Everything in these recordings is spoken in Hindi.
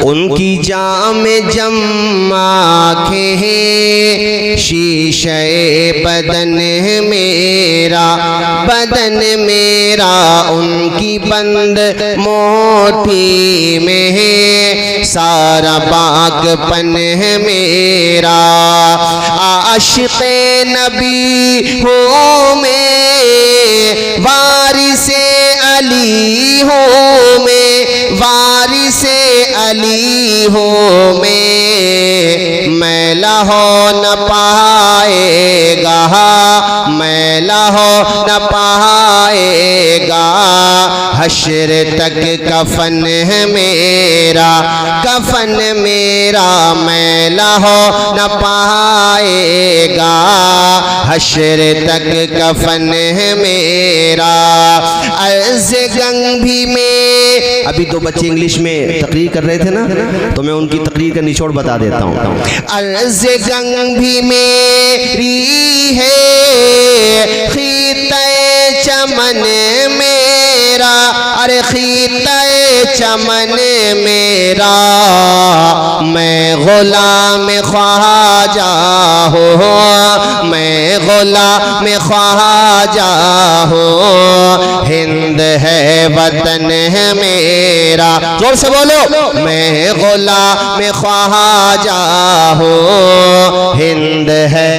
उनकी जाम जम्मा आँखें शीशे बदन मेरा, बदन मेरा उनकी बंद मोटी में है, सारा बागपन है मेरा। आशिक़े नबी हो मैं, वारिसे अली हो मैं, वारिसे अली हो मैला हो न पाएगा, मैला हो न पाएगा, हश्र तक कफन है मेरा, कफन मेरा मैला हो न पाएगा, हश्र तक कफन है मेरा। अर्ज़ गंग भी में, अभी दो बच्चे इंग्लिश में तकरीर कर रहे थे ना, तो मैं उनकी तकरीर का निचोड़ बता देता हूँ। अर्ज़ गंग भी मेरी है, खीते चमन मेरा, अरे खीते चमन मेरा, मैं गुलाम ख्वाजा हूँ, मैं गुलाम ख्वाजा हूँ, हिंद है वतन है मेरा, जोर से बोलो, मैं गुलाम ख्वाजा हूँ, हिंद है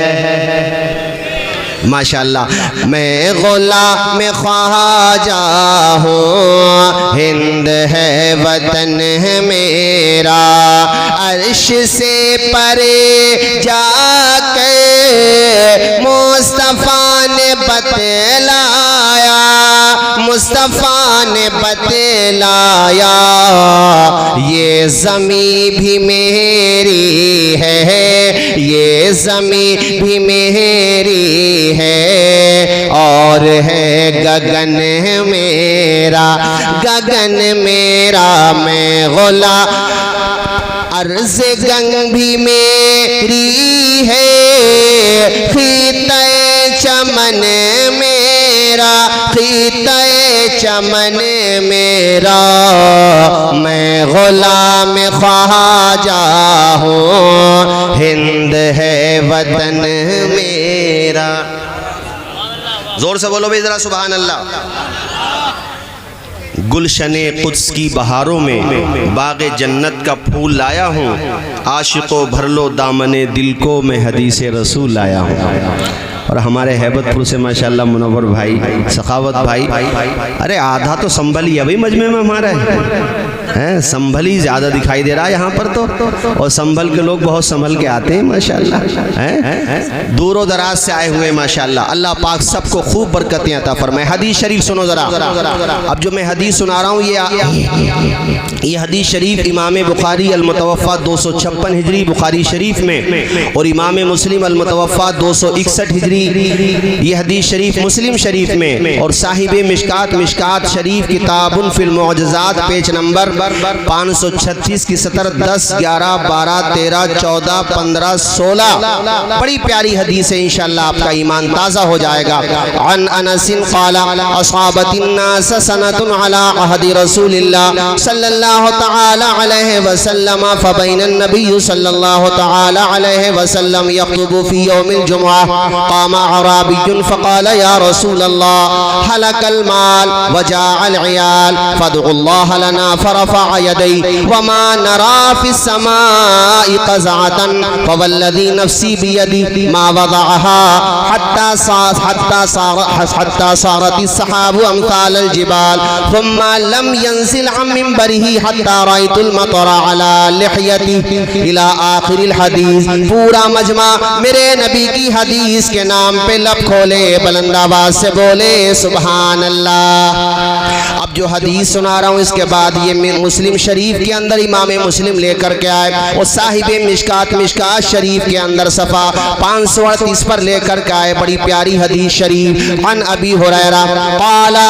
माशाअल्लाह, मैं गुलाम ख्वाजा हूँ, हिंद है वतन है मेरा। अर्श से परे जाके मुस्तफ़ा ने बतलाया, मुस्तफ़ा ने बतलाया, ये ज़मीं भी मेरी है, ये ज़मीं भी मेरी है, और है गगन मेरा, गगन मेरा मैं गुलाम। अर्ज़ गंग भी मेरी है, खीते चमन मेरा, खीते चमन मेरा, मैं गुलाम ख्वाजा हूँ, हिंद है वतन मेरा। जोर से बोलो भाई जरा सुभान अल्लाह। गुलशने कुद्स की बहारों में बाग़े जन्नत का फूल लाया हूँ, आशिको भर लो दामने दिल को, मैं हदीसे रसूल लाया हूँ। और हमारे हैबतपुर से माशाल्लाह मुनव्वर भाई, सखावत भाई, अरे आधा तो संभली अभी मजमे में हमारा है, संभली ज़्यादा दिखाई दे रहा है यहाँ पर तो, और संभल के लोग बहुत संभल के आते हैं माशाल्लाह, हैं दूरों दराज से आए हुए माशाल्लाह। अल्लाह पाक सबको खूब बरकतें अता फरमाए। हदीस शरीफ सुनो ज़रा, अब जो मैं हदीस सुना रहा हूँ ये हदीस शरीफ इमाम बुखारी अल-मुतवफ़्फ़ा 256 हिजरी बुखारी शरीफ में, और इमाम मुस्लिम अल-मुतवफ़्फ़ा 261 हिजरी ये हदीस शरीफ मुस्लिम शरीफ में, और साहिब मिशकात मिशकात शरीफ किताबुन फिल मुअज्जज़ात पेज नंबर 536 की 17 10 11 12 13 14 15 16 बड़ी प्यारी हदीस है, इंशाअल्लाह आपका ईमान ताज़ा हो जाएगा। अन अनसिन क़ाला अस्हाबतिन नास सनतुन अला अहदी रसूलिल्लाह सल्लल्लाहु तआला अलैहि वसल्लम फबैनन नबी सल्लल्लाहु तआला अलैहि वसल्लम यख़्तुबु फी यौमिल जुमुआ क़ामा अराबियुन फ़क़ाल या रसूलल्लाह हलकल माल वजाअल इयाल फदउल्लाह लना फरफ़अ यदैहि वमा नरा फ़िस समाई क़ज़अतन फवल्लज़ी नफ़्सी बियदिही मा वज़अहा हत्ता सारतिस सहाबु अम्सालल जिबाल थुम्मा लम यंज़िल अन मिंबरिही हत्ता रअयतुल मतरा अला लिह्यतिही इला आखिरिल हदीस। पूरा मजमा मेरे नबी की हदीस के नाम पे लब खोले, बुलंद आवाज से बोले सुभान अल्लाह। अब जो हदीस सुना रहा हूँ इसके बाद ये मुस्लिम शरीफ के अंदर इमाम मुस्लिम लेकर के आए, और साहिब मिशकात मिशकात शरीफ के अंदर सफ़ा 538 पर लेकर के आए, बड़ी प्यारी हदीस शरीफ। अन अबी हुरैरा क़ाला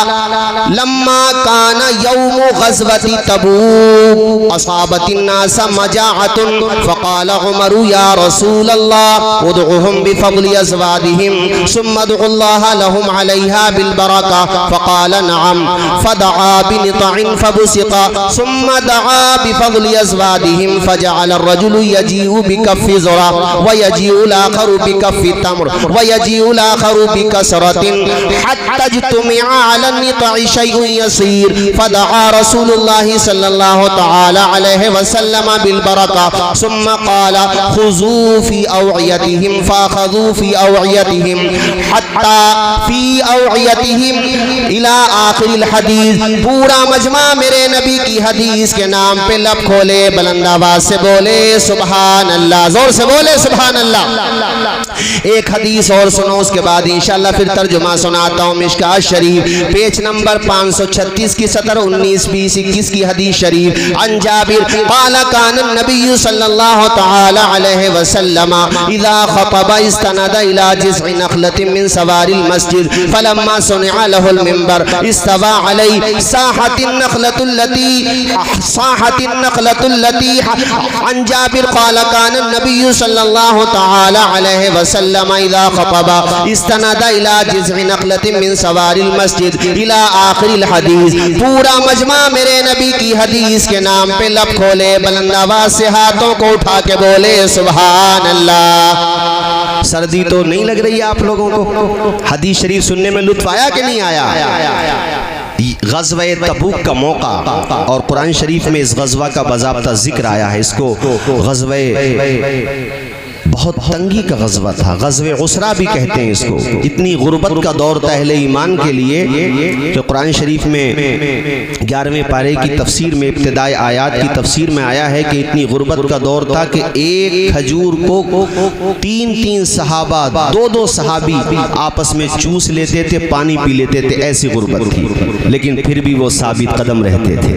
लम्मा काना यौम ग़ज़वति तबूक असाबतिन नास मजाअतुन फ़क़ाल उमरु या रसूलल्लाह उदउहुम बिफ़ज़लि अज़वादिहिम सुम्मा उदउल्लाह लहुम अलैहा बिल बरका फ़क़ाल नअम फ़दआ बिनितइन फ़बुसिक़ा सुम्मा दआ बिफज़्लि अज़वादिहिम फजअल अर्रजुलु यजीउ बिकफ़्फ़ि ज़रा व यजीउल आखरु बिकफ़्फ़ि तम्र व यजीउल आखरु बिकसरतिन हत्ता इज्तमिअ अला नितइ शैउन यसीर फदआ रसूलुल्लाहि सल्लल्लाहु तआला अलैहि वसल्लम बिल बरका सुम्मा क़ाला खुज़ू फ़ी अवइयतिहिम फ़अख़ज़ू फ़ी अवइयतिहिम हत्ता फ़ी अवइयतिहिम इला आखिरिल हदीस। पूरा मजमा मेरे नबी की हदीस के नाम पे लब खोले, बुलंद आवाज से बोले सुभान अल्लाह, जोर से बोले सुभान अल्लाह। एक हदीस और सुनो, उसके बाद इंशाअल्लाह फिर तर्जुमा सुनाता हूँ। मिशकात शरीफ पेज नंबर 536 की सतर 19 20 21 की हदीस शरीफ। अन जाबिर क़ाल कान नबी सल्लल्लाहु तआला अलैहि वसल्लम इज़ा ख़तबा इस्तनदा इला जिज़इ नख़लतिन मिन सवारिल मस्जिद फलम्मा सुनिअ लहुल मिंबर इस्तवा अलैहि साहतिन नख़लतुल्लती। अन जाबिर क़ाल कान नबी सल्लल्लाहु तआला अलैहि वसल्लम इज़ा ख़तबा इस्तनदा इला जिज़इ नख़लतिन मिन सवारिल मस्जिद इला आखिरिल हदीस। पूरा मजमा मेरे नबी की हदीस के नाम पे लब खोले, बुलंद आवाज से हाथों को उठा के बोले सुभान अल्लाह। सर्दी तो नहीं लग रही है आप लोगों को? हदीस शरीफ सुनने में लुत्फ आया कि नहीं आया? ग़ज़वा तबूक का मौका और कुरान शरीफ में इस ग़ज़वा का बाज़ाब्ता जिक्र आया है। इसको ग़ज़वा बहुत तंगी का ग़ज़वा था, ग़ज़वे उसरा भी कहते हैं इसको। इतनी गुर्बत का दौर था अहले ईमान के लिए कि कुरान शरीफ में 11वें पारे की तफसीर में इब्तिदाई आयात की तफसीर में आया है कि इतनी गुर्बत का दौर था कि एक खजूर को 3-3 सहाबा 2-2 सहाबी आपस में चूस लेते थे, पानी पी लेते थे, ऐसी गुर्बत थी। लेकिन फिर भी वो साबित कदम रहते थे,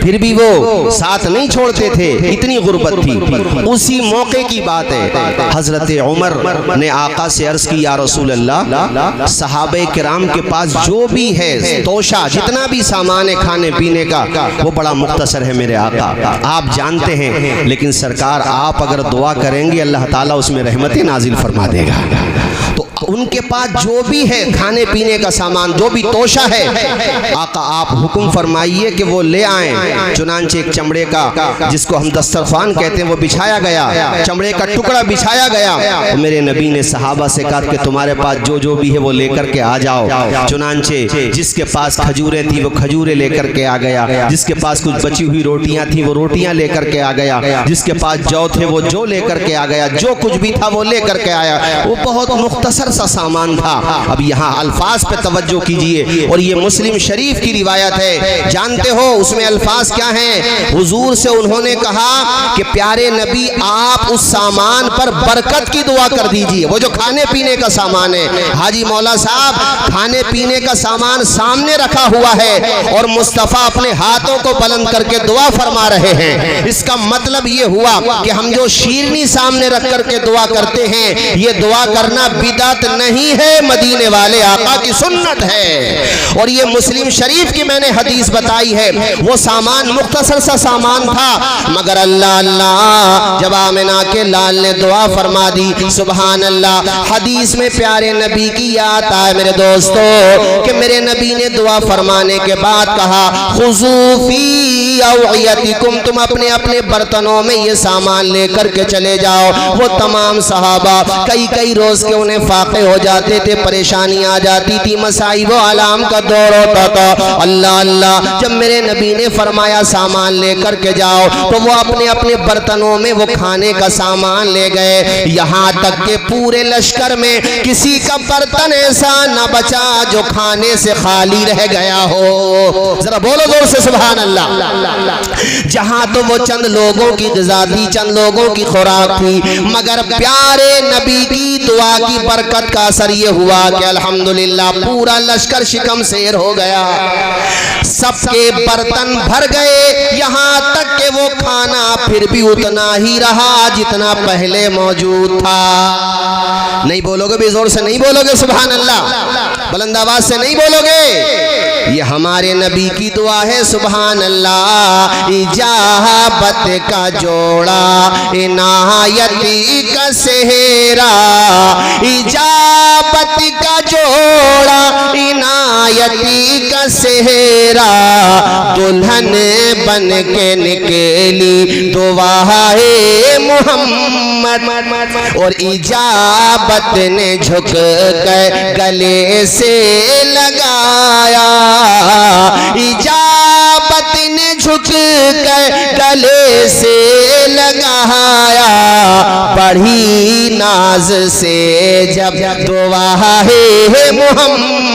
फिर भी वो साथ नहीं छोड़ते थे, इतनी गुर्बत थी। उसी मौके की बात है, हजरत उमर ने आका से अर्ज की या रसूल अल्लाह, सहाबे किराम के पास जो भी है तोशा, जितना भी सामान है खाने पीने का, वो बड़ा मुख्तसर है मेरे आका, आप जानते हैं। लेकिन सरकार आप अगर दुआ करेंगे अल्लाह ताला उसमें रहमतें नाजिल फरमा देगा। तो उनके पास जो भी है खाने पीने का सामान, जो भी तोशा है, आका आप हुक्म फरमाइए कि वो ले आएं। चुनांचे एक चमड़े का, जिसको हम दस्तरखान कहते हैं, वो बिछाया गया, चमड़े का टुकड़ा बिछाया गया। तो मेरे नबी ने सहाबा से कहा कि तुम्हारे पास जो जो भी है वो लेकर के आ जाओ। चुनांचे जिसके पास खजूरें थी वो खजूरें लेकर के आ गया, जिसके पास कुछ बची हुई रोटियां थी वो रोटियां लेकर के आ गया, जिसके पास जौ थे वो जौ लेकर के आ गया, जो कुछ भी था वो लेकर के आया। वो बहुत मुख्तसर सा सामान था। अब यहाँ अल्फाज पे तवज्जो कीजिए, और ये मुस्लिम शरीफ की रिवायत है। जानते हो उसमें अल्फाज क्या हैं? हुजूर से उन्होंने कहा कि प्यारे नबी आप उस सामान पर बरकत की दुआ कर दीजिए। वो जो खाने पीने का सामान है, हाजी मौला साहब खाने पीने का सामान सामने रखा हुआ है और मुस्तफ़ा अपने हाथों को बुलंद करके दुआ फरमा रहे हैं। इसका मतलब ये हुआ कि हम जो शीरनी सामने रख करके दुआ करते हैं, ये दुआ करना बिदअत नहीं है, मदीने वाले आका की सुन्नत है। और ये मुस्लिम शरीफ की मैंने हदीस बताई है। वो सामान मुख्तसर सा सामान था, मगर अल्लाह अल्लाह जब आमिना के लाल ने दुआ फरमा दी, सुभान अल्लाह। हदीस में प्यारे नबी की याद आए मेरे दोस्तों कि मेरे नबी ने दुआ फरमाने के बाद कहा खुज़ू फी अवइयतिकुम, तुम अपने अपने बर्तनों में ये सामान लेकर के चले जाओ। वो तमाम सहाबा कई रोज के उन्हें फाके हो जाते थे, परेशानी आ जाती थी, मसाइब आलाम का दौर होता था। अल्लाह अल्लाह जब मेरे नबी ने फरमाया सामान लेकर के जाओ, तो वो अपने अपने बर्तनों में वो खाने का सामान ले गए। यहाँ तक के पूरे लश्कर में किसी का बर्तन ऐसा न बचा जो खाने से खाली रह गया हो। जरा बोलो जोर से सुभान अल्लाह। जहाँ तो वो चंद लोगों की ग़िज़ा थी, चंद लोगों की खुराक थी, मगर प्यारे नबी की दुआ की बरकत का असर ये हुआ कि अल्हम्दुलिल्लाह पूरा लश्कर शिकम शेर हो गया, सबके बर्तन भर गए। यहाँ तक कि वो खाना फिर भी उतना ही रहा जितना पहले मौजूद था। नहीं बोलोगे भी जोर से नहीं बोलोगे सुभान अल्लाह, बुलंद आवाज से नहीं बोलोगे। ये हमारे नबी की दुआ है सुभान अल्लाह। इजाबत का जोड़ा, इनायती का सेहरा, इजाबत का जोड़ा, इनायती का सेहरा, दुल्हन बन के निकली दुआए मोहम्मद, और इजाबत ने झुक कर गले से लगाया, इजाबत ने झुक कर गले से लगाया, बढ़ी नाज से जब दुआ है मोहम्मद।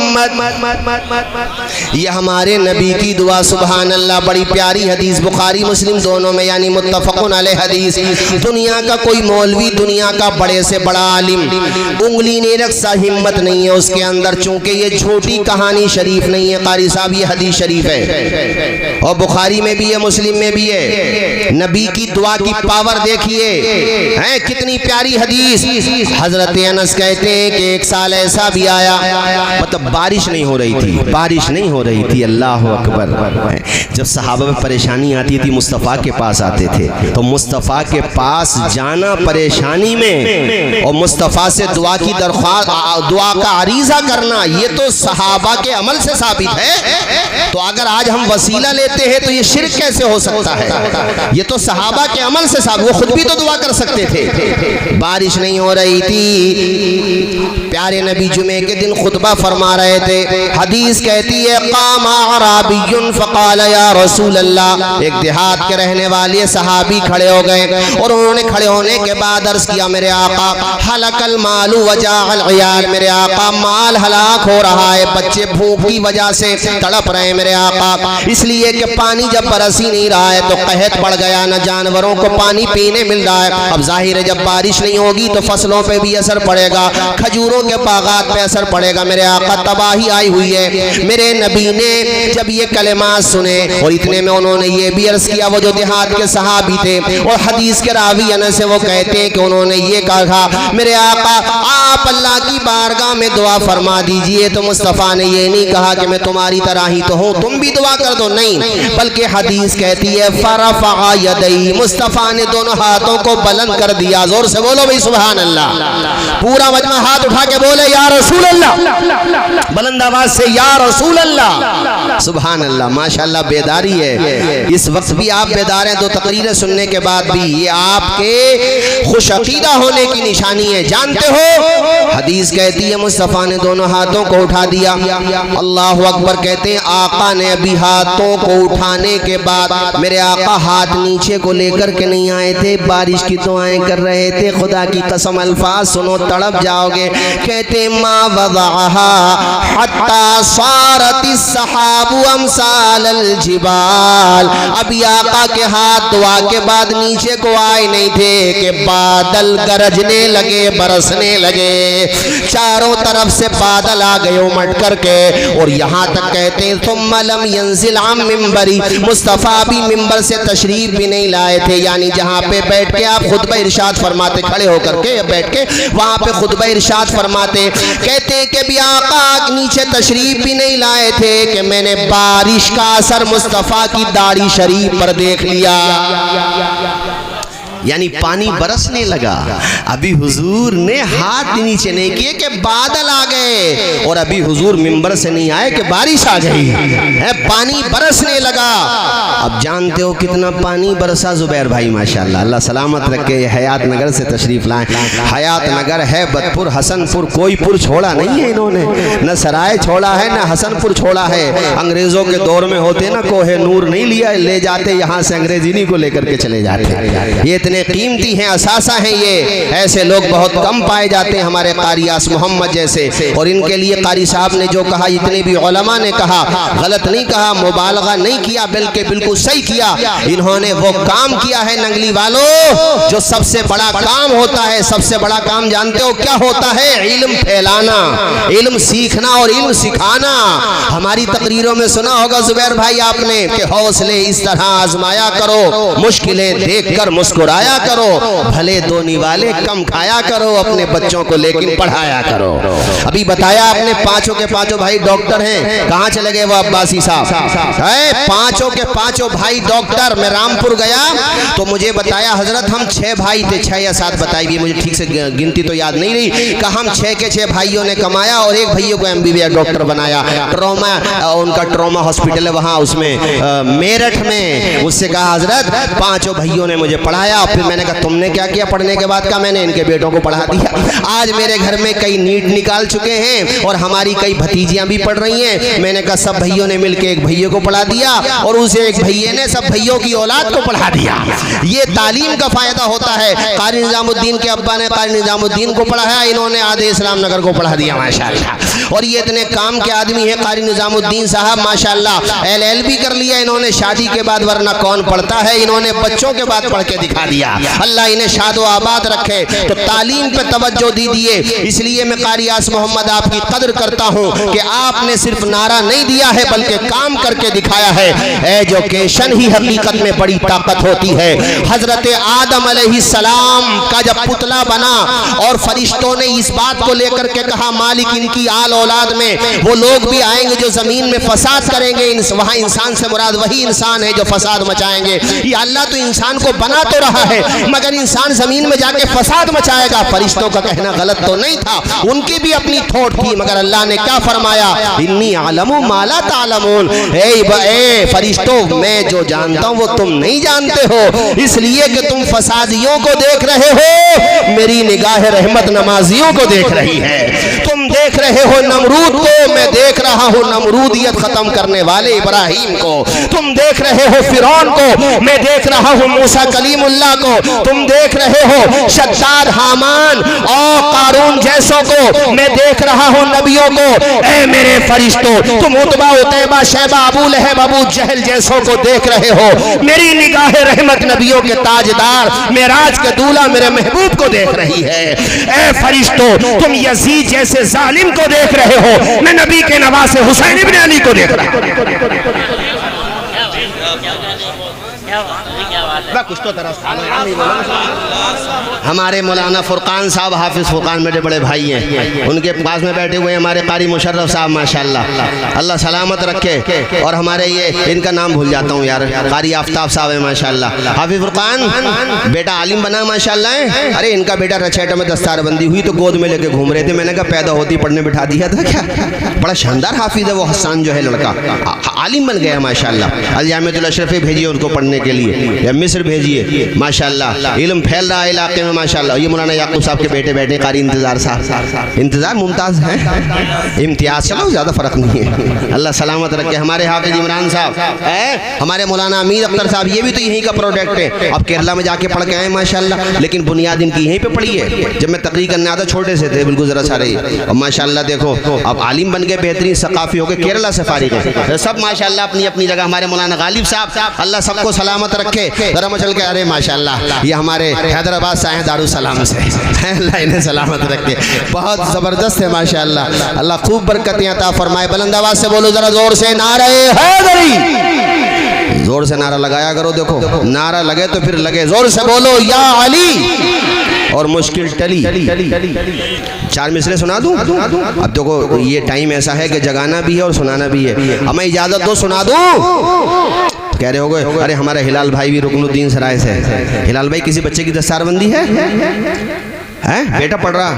ये हमारे नबी की दुआ, सुभान अल्लाह। बड़ी प्यारी हदीस, बुखारी मुस्लिम दोनों में, यानी मुत्तफकुन अलैह हदीस। दुनिया का कोई मौलवी, दुनिया का बड़े से बड़ा आलिम उंगली नहीं रख सा हिम्मत नहीं है उसके अंदर, चूंकि ये झूठी कहानी शरीफ नहीं है कारी साहब, ये हदीस शरीफ है और बुखारी में भी है, मुस्लिम में भी है। नबी की दुआ की पावर देखिए, हैं कितनी प्यारी हदीस। हजरत अनस कहते हैं कि एक साल ऐसा भी आया, मतलब बारिश नहीं हो रही थी, बारिश नहीं हो रही थी, अल्लाह अकबर। जब सहाबा में परेशानी आती थी मुस्तफ़ा के पास आते थे, तो मुस्तफ़ा के पास जाना परेशानी में और मुस्तफ़ा से दुआ की दरख्वास्त, दुआ का अरीज़ा करना, ये तो सहाबा के अमल से साबित है। तो अगर आज हम वसीला लेते हैं तो ये शिर्क कैसे हो सकता है? ये तो सहाबा के अमल से साबित, वो खुद भी तो दुआ कर सकते थे। बारिश नहीं हो रही थी, प्यारे नबी जुमे के दिन खुतबा फरमा रहे थे। हदीस कहती है क़ाम अराबियुन फ़क़ाल या रसूल अल्लाह, एक देहात के रहने वाले सहाबी खड़े हो गए और उन्होंने खड़े होने के बाद अर्ज़ किया, मेरे आका हलकल मालू वजाअल इयाल, मेरे आका माल हलाक हो रहा है, बच्चे भूख की वजह से तड़प रहे हैं मेरे आका, इसलिए कि पानी जब बरस ही नहीं रहा है तो कहत पड़ गया, न जानवरों को पानी पीने मिल रहा है। अब जाहिर है जब बारिश नहीं होगी तो फसलों पे भी असर पड़ेगा, खजूरों के बागात पे असर पड़ेगा, मेरे आका तबाही आई हुई है। मेरे नबी ने जब ये कलेमात सुने और इतने में उन्होंने ये भी अर्ज किया, वो जो देहात के सहाबी थे और हदीस के रावी अनस से वो कहते हैं कि उन्होंने ये कहा, मेरे आका आप अल्लाह की बारगाह में दुआ फरमा दीजिए। तो मुस्तफ़ा ने ये नहीं कहा कि मैं तुम्हारी तरह ही तो हूँ, तुम भी दुआ कर दो, नहीं, बल्कि हदीस कहती है फरफ़अ यदैहि, मुस्तफ़ा ने दोनों हाथों को बुलंद कर दिया। जोर से बोलो भाई सुभान अल्लाह, पूरा मजमा हाथ उठा के बोले या रसूल अल्लाह, बुलंद आवाज से या रसूल अल्लाह, सुभान अल्लाह। माशाअल्लाह बेदारी है, इस वक्त भी आप बेदार हैं, दो तकरीरें सुनने के बाद भी, ये आपके खुश अकीदा होने की निशानी है। जानते हो हदीस कहती है मुस्तफ़ा ने दोनों हाथों को उठा दिया, अल्लाह अकबर। कहते हैं आका ने अभी हाथों को उठाने के बाद, मेरे आका हाथ नीचे को लेकर के नहीं आए थे, बारिश की दुआएं कर रहे थे। खुदा की कसम, अल्फाज सुनो तड़प जाओगे। कहते मा वज़अहा हत्ता सारतिस सहाबु अमसालल जिबाल, अभी आका के हाथ दुआ के बाद नीचे को आए नहीं थे कि बादल गरजने लगे, बरसने लगे, चारों तरफ से बादल आ गए उमड़ करके। और यहाँ तक कहते हैं सुम्मा लम यंज़िल अन मिंबरी, मुस्तफ़ा भी मिंबर से तशरीफ भी नहीं लाए थे, यानी जहाँ पे बैठ के आप खुतबा इरशाद फरमाते, खड़े होकर के बैठ के वहाँ पे खुतबा इरशाद फरमाते। कहते हैं कि भी आका नीचे तशरीफ भी नहीं लाए थे कि मैंने बारिश का असर मुस्तफ़ा की दाढ़ी शरीफ पर देख लिया, यानी पानी बरसने लगा। अभी हुजूर ने हाथ नीचे नहीं किए कि बादल आ गए, और अभी हुजूर मिंबर से नहीं आए कि बारिश आ गई है, पानी बरसने लगा। अब जानते हो कितना पानी बरसा जुबैर भाई, माशाल्लाह, अल्लाह सलामत रखे। हयात नगर से तशरीफ लाए, हयात नगर है बदपुर, हसनपुर, कोई पुर छोड़ा नहीं है इन्होंने, न सराय छोड़ा है न हसनपुर छोड़ा है। अंग्रेजों के दौर में होते ना कोहे नूर नहीं लिया, ले जाते यहाँ से अंग्रेजी को लेकर के चले जाते। ये इतने कीमती हैं, असासा हैं, ये ऐसे लोग बहुत कम पाए जाते हैं हमारे कारी आस मोहम्मद जैसे। और इनके लिए कारी साहब ने जो कहा, इतने भी उलमा ने कहा, गलत नहीं कहा, मुबालगा नहीं किया, बल्कि बिल्कुल सही किया। इन्होंने वो काम किया है नंगली वालों जो सबसे बड़ा काम होता है। सबसे बड़ा काम जानते हो क्या होता है? इल्म फैलाना, इल्म सीखना और इल्म सिखाना। हमारी तकरीरों में सुना होगा जुबैर भाई आपने कि हौसले इस तरह आजमाया करो, मुश्किलें देखकर मुस्कुरा लाया करो, भले दो निवाले कम खाया करो, अपने बच्चों को लेकिन पढ़ाया करो। अभी बताया आपने पांचों के पांचों भाई डॉक्टर हैं, कहाँ चले गए वो अब्बासी साहब? पांचों के पांचों भाई डॉक्टर। मैं रामपुर गया तो मुझे बताया हजरत हम 6 भाई थे, 6 या 7 बताई भी, मुझे ठीक से गिनती तो याद नहीं रही। कहा हम 6 के 6 भाइयों ने कमाया और एक भैया को MBBS डॉक्टर बनाया। ट्रॉमा, उनका ट्रॉमा हॉस्पिटल है वहाँ उसमें मेरठ में। उससे कहा हजरत पांचों भाइयों ने मुझे पढ़ाया। फिर मैंने कहा तुमने क्या किया पढ़ने के बाद? का मैंने इनके बेटों को पढ़ा दिया। आज मेरे घर में कई नीट निकाल चुके हैं और हमारी कई भतीजियां भी पढ़ रही हैं। मैंने कहा सब भाइयों ने मिलकर एक भैया को पढ़ा दिया और उसे एक भैया ने सब भाइयों की औलाद को पढ़ा दिया। ये तालीम का फायदा होता है। कारी निजामुद्दीन के अब्बा ने कारी निजामुद्दीन को पढ़ाया, इन्होंने आधे इस्लाम नगर को पढ़ा दिया माशाअल्लाह। और ये इतने काम के आदमी हैं कारी निजामुद्दीन साहब माशाअल्लाह। LLB कर लिया इन्होंने शादी के बाद, वरना कौन पढ़ता है। इन्होंने बच्चों के बाद पढ़ के दिखा दिया। अल्लाह इन्हें शादो आबाद रखे। तो तालीम पे तवज्जो दीजिए। इसलिए मैं कारी आस मोहम्मद आपकी कदर करता हूँ कि आपने सिर्फ नारा नहीं दिया है बल्कि काम करके दिखाया है। एजुकेशन ही हकीकत में बड़ी ताकत होती है। हजरत आदम अलैहिस्सलाम का जब पुतला बना और फरिश्तों ने इस बात को लेकर के कहा मालिक इनकी आल औलाद में वो लोग भी आएंगे जो जमीन में फसाद करेंगे, वहाँ इंसान से मुराद वही इंसान है जो फसाद मचाएंगे। ये अल्लाह तो इंसान को बना तो रहा है मगर इंसान जमीन में जाके फसाद मचाएगा। फरिश्तों का कहना गलत तो नहीं था, उनकी भी अपनी थोट थी, मगर अल्लाह ने क्या फरमाया? इन्नी आलमु माला तालमून। फरिश्तों मैं जो जानता हूँ वो तुम नहीं जानते हो, इसलिए कि तुम फसादियों को देख रहे हो, मेरी निगाह रहमत नमाजियों को देख रही है। तुम देख रहे हो नमरूद को, मैं देख रहा हूँ नमरूदियत खत्म करने वाले इब्राहिम को। तुम देख रहे हो फिरौन को, मैं देख रहा हूँ मूसा कलीमुल्लाह को। तुम देख रहे हो शद्दाद हामान और कारून जैसों को, मैं देख रहा हूँ नबियों को। ए मेरे फरिश्तों, तुम उतबा उतैबा शैबा अबू लहब अबू जहल जैसों को देख रहे हो, मेरी निगाह रहमत नबियों के ताजदार मेराज के दूल्हा मेरे महबूब को देख रही है। ए फरिश्तों, तुम यजीद जैसे जालिम को देख रहे हो, मैं नबी के नवासे हुसैन इब्न अली को देख रहा हूं। कुछ तो हमारे मौलाना फुरकान साहब हाफिज फुरकान मेरे बड़े भाई हैं, उनके पास में बैठे हुए हमारे कारी मुशर्रफ साहब माशाल्लाह, अल्लाह सलामत रखे। और हमारे ये इनका नाम भूल जाता हूँ यार, कारी आफ्ताब साहब है माशाल्लाह। हाफिज फुरकान बेटा आलिम बना माशाल्लाह। अरे इनका बेटा रचैटा में दस्तारबंदी हुई तो गोद में लेके घूम रहे थे। मैंने कहा पैदा होती पढ़ने बिठा दिया था क्या? बड़ा शानदार हाफिज है वो हसन जो है लड़का, आलिम बन गया माशाल्लाह। अल जामिअतुल अशरफी भेजिए उनको पढ़ने के लिए या मिस्र भेजिए माशाल्लाह। इल्म फैल रहा है इलाके में माशाल्लाह। ये मौलाना याकूब साहब के बेटे बैठे कारी इंतजार साहब, इंतजार मुमताज है, इम्तियाज, चलो ज़्यादा फ़र्क नहीं है, अल्लाह सलामत रखे। हमारे हाफिज इमरान साहब है, हमारे मौलाना अमीर अख्तर साहब, ये भी तो यहीं का प्रोडक्ट है। अब केरला में जाके पढ़ के आए माशाल्लाह, लेकिन बुनियाद इनकी यहीं पे पढ़ी है। जब मैं तकरीर करने आता छोटे से थे बिल्कुल ज़रा सारे, और माशाल्लाह देखो अब आलिम बन गए, बेहतरीन सकाफ़ी हो गए, केरला से फारिग है सब माशाल्लाह अपनी अपनी जगह। हमारे मौलाना गालिब साहब अल्लाह सबको सलामत रखे। जरा मचल के अरे माशाल्लाह ये हमारे हैदराबाद से आए दारुसलाम से, अल्लाह इन्हें सलामत रखे, बहुत ज़बरदस्त है माशाल्लाह। अल्लाह खूब बरकतें अता फरमाए। बुलंद आवाज़ से बोलो जरा जोर से, नारे हैदरी, जोर से नारा लगाया करो। देखो नारा लगे तो फिर लगे, जोर से बोलो या अली और मुश्किल टली। 4 मिसरे सुना दूं? अब देखो ये टाइम ऐसा है कि जगाना भी है और सुनाना भी है। हमें इजाज़त दो, सुना दूं? कह रहे हो गए अरे हमारा हिलाल भाई भी रुकनुद्दीन सराय से है। हिलाल भाई किसी बच्चे की दस्तारबंदी है? बेटा पढ़ रहा?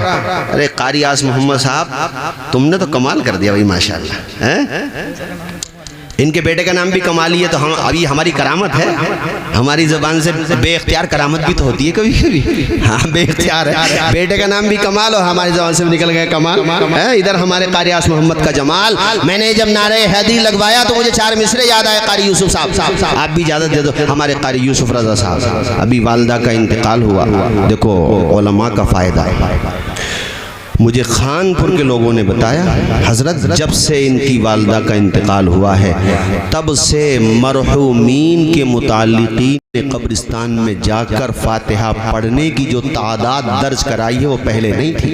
अरे कारी आस मोहम्मद साहब तुमने तो कमाल कर दिया भाई माशाल्लाह। इनके बेटे का नाम भी कमाली है, तो हम अभी हमारी करामत है, हमारी ज़बान से बेख्तियार करामत भी तो होती है कभी कभी। हाँ बेख्तियार है, बेटे का नाम भी कमाल और हमारी ज़बान से निकल गया कमाल है। इधर हमारे कारी आस मोहम्मद का जमाल। मैंने जब नारे हैदरी लगवाया तो मुझे 4 मिसरे याद आए। कारी यूसुफ साहब, आप भी इजाज़त दे दो। हमारे कारी यूसुफ रज़ा साहब, अभी वालदा का इंतकाल हुआ, देखो उलमा का फ़ायदा है। मुझे खानपुर के लोगों ने बताया हज़रत जब से इनकी वालदा का इंतकाल हुआ है तब से मरहूमीन के मुताल्लिक़ीन कब्रिस्तान में जाकर फातिहा पढ़ने की जो तादाद दर्ज कराई है वो पहले नहीं थी।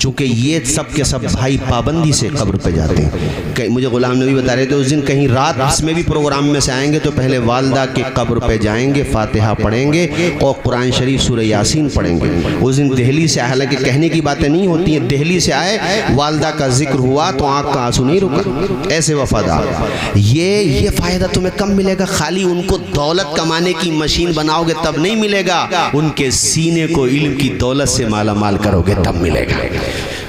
चूँकि ये सब के सब भाई पाबंदी से कब्र पे जाते हैं। मुझे गुलाम नबी बता रहे थे उस दिन कहीं रात में भी प्रोग्राम में से आएंगे तो पहले वालदा के कब्र पे जाएंगे, फातिहा पढ़ेंगे और कुरान शरीफ सूरह यासीन पढ़ेंगे। उस दिन दिल्ली से, हालांकि कहने की बातें नहीं होती हैं, दिल्ली से आए, वालदा का जिक्र हुआ तो आँख का आंसू नहीं रुका। ऐसे वफादार। ये फ़ायदा तुम्हें कब मिलेगा? खाली उनको दौलत कमाने की मशीन बनाओगे तब नहीं मिलेगा, उनके सीने को इल्म की दौलत से माला माल करोगे तब मिलेगा।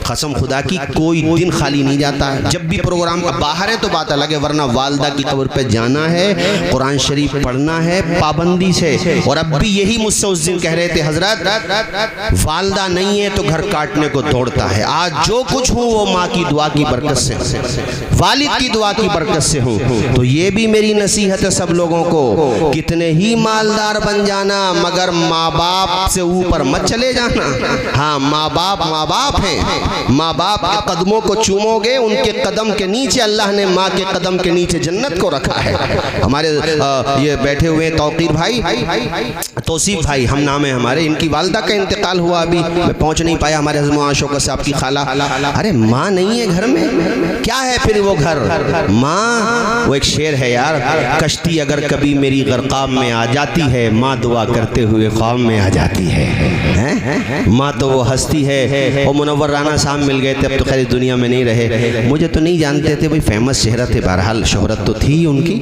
कसम खुदा की कोई दिन खाली नहीं जाता है। जब भी प्रोग्राम बाहर है तो बात अलग है, वरना वालदा की कब्र पे जाना है, कुरान शरीफ पढ़ना है पाबंदी से। और अब भी यही मुझसे उस दिन कह रहे थे, हजरत वालदा नहीं है तो घर काटने को दौड़ता है। आज जो कुछ हूँ वो माँ की दुआ की बरकत से, वालिद की दुआ की बरकत से हूँ। तो ये भी मेरी नसीहत है सब लोगों को, कितने ही मालदार बन जाना मगर माँ बाप से ऊपर मत चले जाना। हाँ, माँ बाप हैं, माँ बाप के कदमों को चूमोगे, उनके कदम के नीचे अल्लाह ने माँ के कदम के नीचे जन्नत को रखा है। हमारे ये बैठे हुए तौकीर भाई, तौसीफ भाई हम नाम है हमारे, इनकी वालदा का इंतकाल हुआ, अभी मैं पहुँच नहीं पाया। हमारे हज़रत आशोक साहब की खाला, अरे माँ नहीं है घर में, क्या है फिर वो घर? माँ वो एक शेर है यार, कश्ती अगर कभी मेरी गरकाब में आ जाती है, माँ दुआ करते हुए ख्वाब में आ जाती है। माँ तो वो हस्ती है। और मुनव्वर राना साहब मिल गए थे, अब तो खैर दुनिया में नहीं रहे, मुझे तो नहीं जानते थे भाई, फेमस चेहरा थे, बहरहाल शोहरत तो थी उनकी।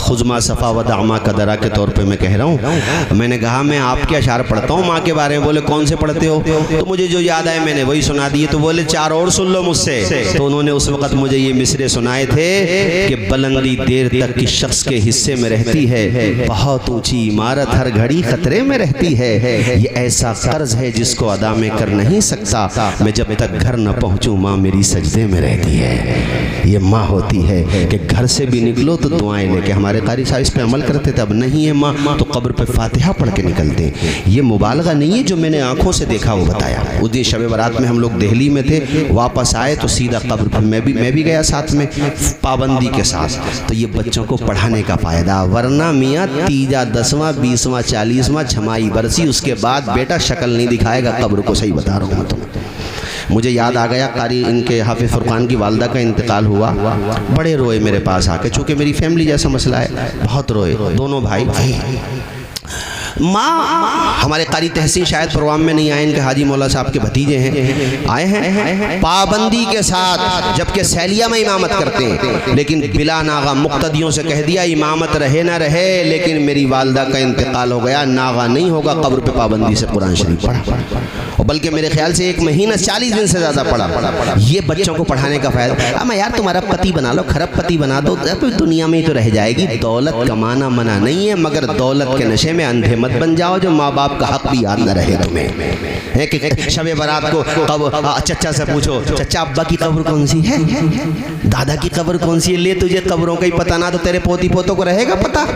खुजमा सफ़ा व दामा कदरा के तौर पे मैं कह रहा हूँ। मैंने कहा मैं आपके अशार पढ़ता हूँ माँ के बारे में। बोले कौन से पढ़ते हो? तो मुझे जो याद आए मैंने वही सुना दिए। तो बोले चार और सुन लो मुझसे। तो उन्होंने उस वक़्त मुझे ये मिसरे सुनाए थे कि बुलंदी देर तक किस शख्स के हिस्से में रहती है, बहुत ऊँची इमारत हर घड़ी खतरे में रहती है, ये ऐसा कर्ज है जिसको अदा में कर नहीं सकता, मैं जब तक घर न पहुंचूं माँ मेरी सजदे में रहती है। ये माँ होती है कि घर से भी निकलो तो दुआएं लेके, हमारे कारी साहब इस पे अमल करते थे। अब नहीं है माँ तो कब्र पे फातिहा पढ़ के निकलते हैं। ये मुबालगा नहीं है, जो मैंने आंखों से देखा वो बताया। उस दिन शब बारात में हम लोग दिल्ली में थे, वापस आए तो सीधा कब्र पर मैं भी गया साथ में, पाबंदी के साथ। तो ये बच्चों को पढ़ाने का फ़ायदा, वरना मियाँ तीजा 10वां 20वां 40वां छमाई बरसी उसके बाद बेटा शक्ल नहीं दिखाएगा कब्र को। सही बता रहा हूँ मैं तुम्हें। मुझे याद आ गया, कारी इनके हाफिज़ फुरकान की वालदा का इंतकाल हुआ, बड़े रोए मेरे पास आके, चूँकि मेरी फैमिली जैसा मसला है, बहुत रोए दोनों भाई। माँ हमारे कारी तहसीन शायद प्रोग्राम में नहीं आए, इनके हाजी मौला साहब के भतीजे हैं, आए हैं पाबंदी के साथ, जबकि सैलिया में इमामत करते हैं, लेकिन बिला नागा मुक्तदियों से कह दिया इमामत रहे ना रहे, लेकिन मेरी वालदा का इंतकाल हो गया, नागा नहीं होगा, कब्र पे पाबंदी से कुरान शरीफ पढ़ा, और बल्कि मेरे ख्याल से 1 महीना 40 दिन से ज़्यादा पढ़ा। ये बच्चों को पढ़ाने का फ़ायदा। अब यार तुम्हारा पति बना लो, खरब पति बना दो, तो दुनिया में ही तो रह जाएगी। दौलत कमाना मना नहीं है, मगर दौलत के नशे में अंधे मत बन जाओ जो माँ बाप का हक भी याद न रहे तुम्हें। कि शबे बारात को कब चचा से पूछो, चचा अब्बा की कब्र कौन सी है, दादा की कब्र कौन सी है, ले तुझे कब्रों का ही पता ना तो तेरे पोती पोतों को रहेगा पता।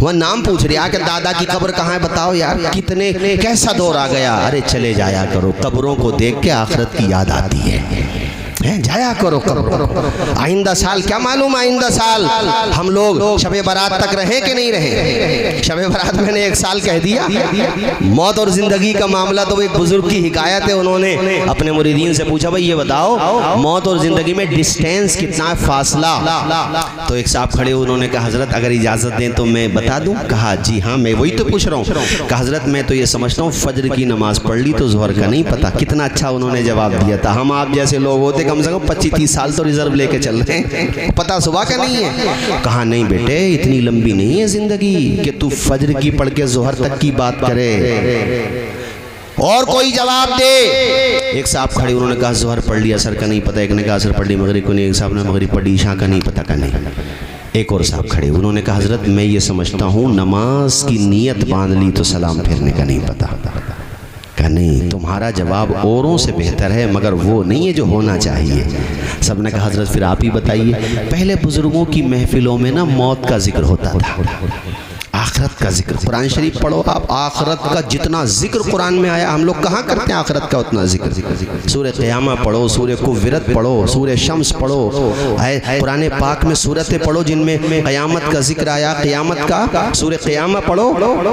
वह नाम पूछ रही है कि दादा की कब्र कहाँ है बताओ यार, कितने कैसा दौर आ गया। अरे चले जाया करो, कब्रों को देख के आखिरत की याद आती है, जाया करो कब्र। आइंदा साल क्या मालूम, आइंदा साल हम लोग शबे बारात तक रहे कि नहीं रहे। शबे बारात मैंने 1 साल कह दिया। मौत और जिंदगी का मामला तो एक बुजुर्ग की हिकायत है, उन्होंने अपने मुरीदीन से पूछा भाई ये बताओ मौत और जिंदगी में डिस्टेंस कितना है, फासला। तो एक साहब खड़े, उन्होंने कहा हजरत अगर इजाज़त दें तो मैं बता दूं। कहा जी हाँ मैं वही तो पूछ रहा हूँ। कहा हजरत मैं तो ये समझता हूँ फजर की नमाज पढ़ ली तो ज़ोहर का नहीं पता। कितना अच्छा उन्होंने जवाब दिया था। हम आप जैसे लोग होते कम से कम 25-30 साल तो रिजर्व लेके चल रहे हैं, पता सुबह का नहीं है। कहा नहीं बेटे इतनी लंबी नहीं है जिंदगी कि तू फजर की पढ़ के जोहर तक की बात करे। और कोई जवाब दे। एक साहब खड़े, उन्होंने कहा जोहर पढ़ लिया, असर का नहीं पता। एक ने कहा असर पढ़ ली, मगरिब को नहीं। एक साहब ने मगरिब पढ़ी, ईशा का नहीं पता का नहीं। एक और साहब खड़े, उन्होंने कहा हजरत मैं ये समझता हूँ नमाज की नीयत बांध ली तो सलाम फेरने का नहीं पता। कहा नहीं तुम्हारा जवाब औरों से बेहतर है, मगर वो नहीं है जो होना चाहिए। सब ने कहा हजरत फिर आप ही बताइए। पहले बुजुर्गों की महफिलों में ना मौत का जिक्र होता था, आखिरत का जिक्र। कुरान शरीफ पढ़ो आप, आखिरत का जितना जिक्र कुरान में आया, हम लोग कहाँ करते हैं आखिरत का उतना जिक्र। सूरह क़यामा पढ़ो, सूरह कुव्विरत पढ़ो, सूरह शम्स पढ़ो, कुरान पाक में सूरतें पढ़ो जिनमें क़यामत का जिक्र आया, क़यामत का। सूरह क़यामा पढ़ो,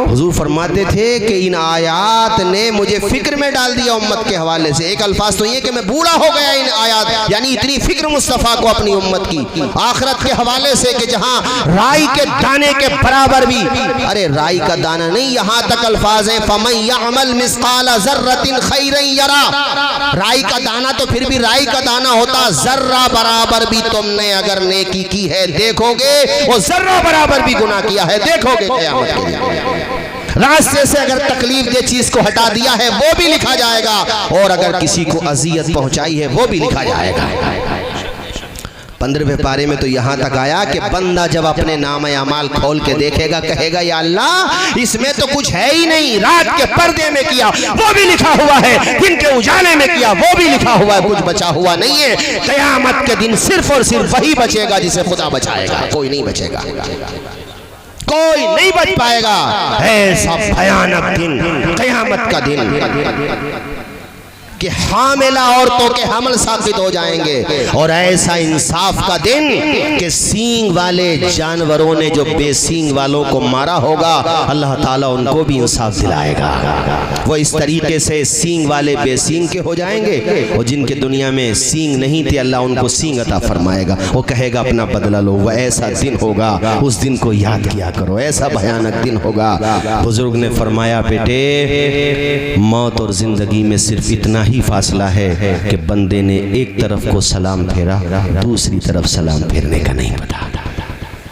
हुजूर फरमाते थे कि इन आयात ने मुझे फिक्र में डाल दिया उम्मत के हवाले से। एक अल्फाज तो ये कि मैं बूढ़ा हो गया इन आयात, यानी इतनी फिक्र मुस्तफ़ा को अपनी उम्मत की आखिरत के हवाले से कि जहाँ राई के दाने के बराबर भी, अरे राई का दाना नहीं, यहाँ तक अल्फाज है फमन यअमल मिस्काल ज़र्रतिन खैरन यरा। राई का दाना तो फिर भी राई का दाना होता, जर्रा बराबर भी तुमने अगर नेकी की है देखोगे, और जर्रा बराबर भी गुनाह किया है देखोगे क़यामत के दिन। रास्ते से अगर तकलीफ दे चीज को हटा दिया है वो भी लिखा जाएगा, और अगर किसी को अजियत पहुंचाई है वो भी लिखा जाएगा। 15वें पारे में तो यहाँ तक आया कि बंदा जब अपने नाम अमाल खोल के देखेगा कहेगा या अल्लाह इसमें तो कुछ है ही नहीं, रात के पर्दे में किया वो भी लिखा हुआ है, दिन के उजाले में किया वो भी लिखा हुआ है, कुछ बचा हुआ नहीं है। क़यामत के दिन सिर्फ और सिर्फ वही बचेगा जिसे खुदा बचाएगा, कोई नहीं बचेगा, कोई नहीं बच पाएगा। ऐसा भयानक दिन क़यामत का दिन कि हामिला औरतों के हमल साबित हो जाएंगे, और ऐसा इंसाफ का दिन कि सींग वाले जानवरों ने जो बेसींग वालों को मारा होगा अल्लाह ताला उनको भी इंसाफ दिलाएगा। वो इस तरीके से सींग वाले बेसींग के हो जाएंगे, और जिनके दुनिया में सींग नहीं थे अल्लाह उनको सींग अता फरमाएगा। वो कहेगा अपना बदला लो। वह ऐसा दिन होगा, उस दिन को याद किया करो, ऐसा भयानक दिन होगा। बुजुर्ग ने फरमाया बेटे मौत और जिंदगी में सिर्फ इतना ही फासला है कि बंदे ने एक तरफ को सलाम फेरा, दूसरी तरफ सलाम फेरने का नहीं पता,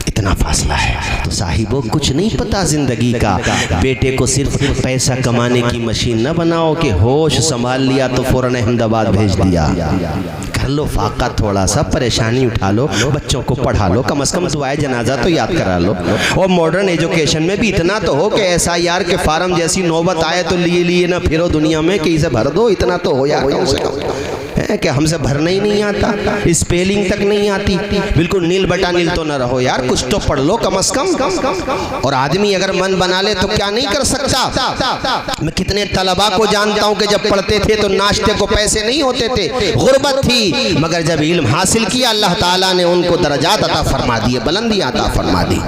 इतना फासला है। तो साहिबों कुछ नहीं पता जिंदगी का। बेटे को सिर्फ पैसा कमाने की मशीन न बनाओ कि होश संभाल लिया तो फौरन अहमदाबाद भेज दिया। कर लो फाका, थोड़ा सा परेशानी उठा लो, बच्चों को पढ़ा लो, कम से कम दुआए जनाजा तो याद करा लो। और मॉडर्न एजुकेशन में भी इतना तो हो कि SIR के फार्म जैसी नौबत आए तो लिए ना फिरो दुनिया में कि इसे भर दो, इतना तो हो यार कम से कम। है कि हमसे भरना ही नहीं आता, स्पेलिंग तक नहीं आती, बिल्कुल नील बटा नील तो न रहो यार, कुछ तो पढ़ लो कम से कम। और आदमी अगर मन बना ले तो क्या नहीं कर सकता। मैं कितने तलबा को जानता हूँ कि जब पढ़ते थे तो नाश्ते को पैसे नहीं होते थे, गुर्बत थी, मगर जब इल्म हासिल किया अल्लाह ताला ने उनको दर्जात अता फरमा दिए, बुलंदियाँ अता फरमा दी।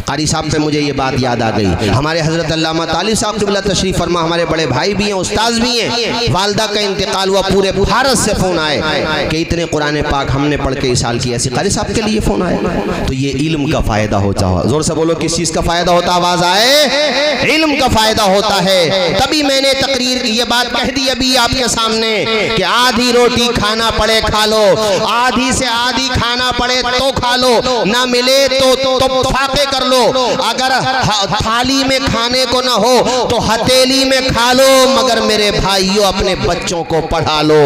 कारी साहब पे मुझे ये बात याद आ गई, हमारे हजरत अल्लामा तालिब साहब क़िबला तशरीफ़ फरमा, हमारे बड़े भाई भी हैं, उस्ताद भी हैं, वालदा का इंतकाल हुआ, पूरे भारत से फ़ोन आए कि इतने कुरान पाक हमने पढ़ के इसाल किया। ऐसे कारी साहब के लिए फ़ोन आया। तो ये इल्म का फ़ायदा होता है। ज़ोर से बोलो किस चीज़ का फ़ायदा होता, आवाज़ आए, इल्म का फ़ायदा होता है। तभी मैंने तकरीर ये बात कह दी अभी आपके सामने कि आधी रोटी खाना पड़े खा लो, आधी से आधी खाना पड़े तो खा लो, ना मिले तो फाके कर लो। अगर थाली में खाने को ना हो तो हथेली में खा लो, मगर मेरे भाइयों अपने बच्चों को पढ़ा लो,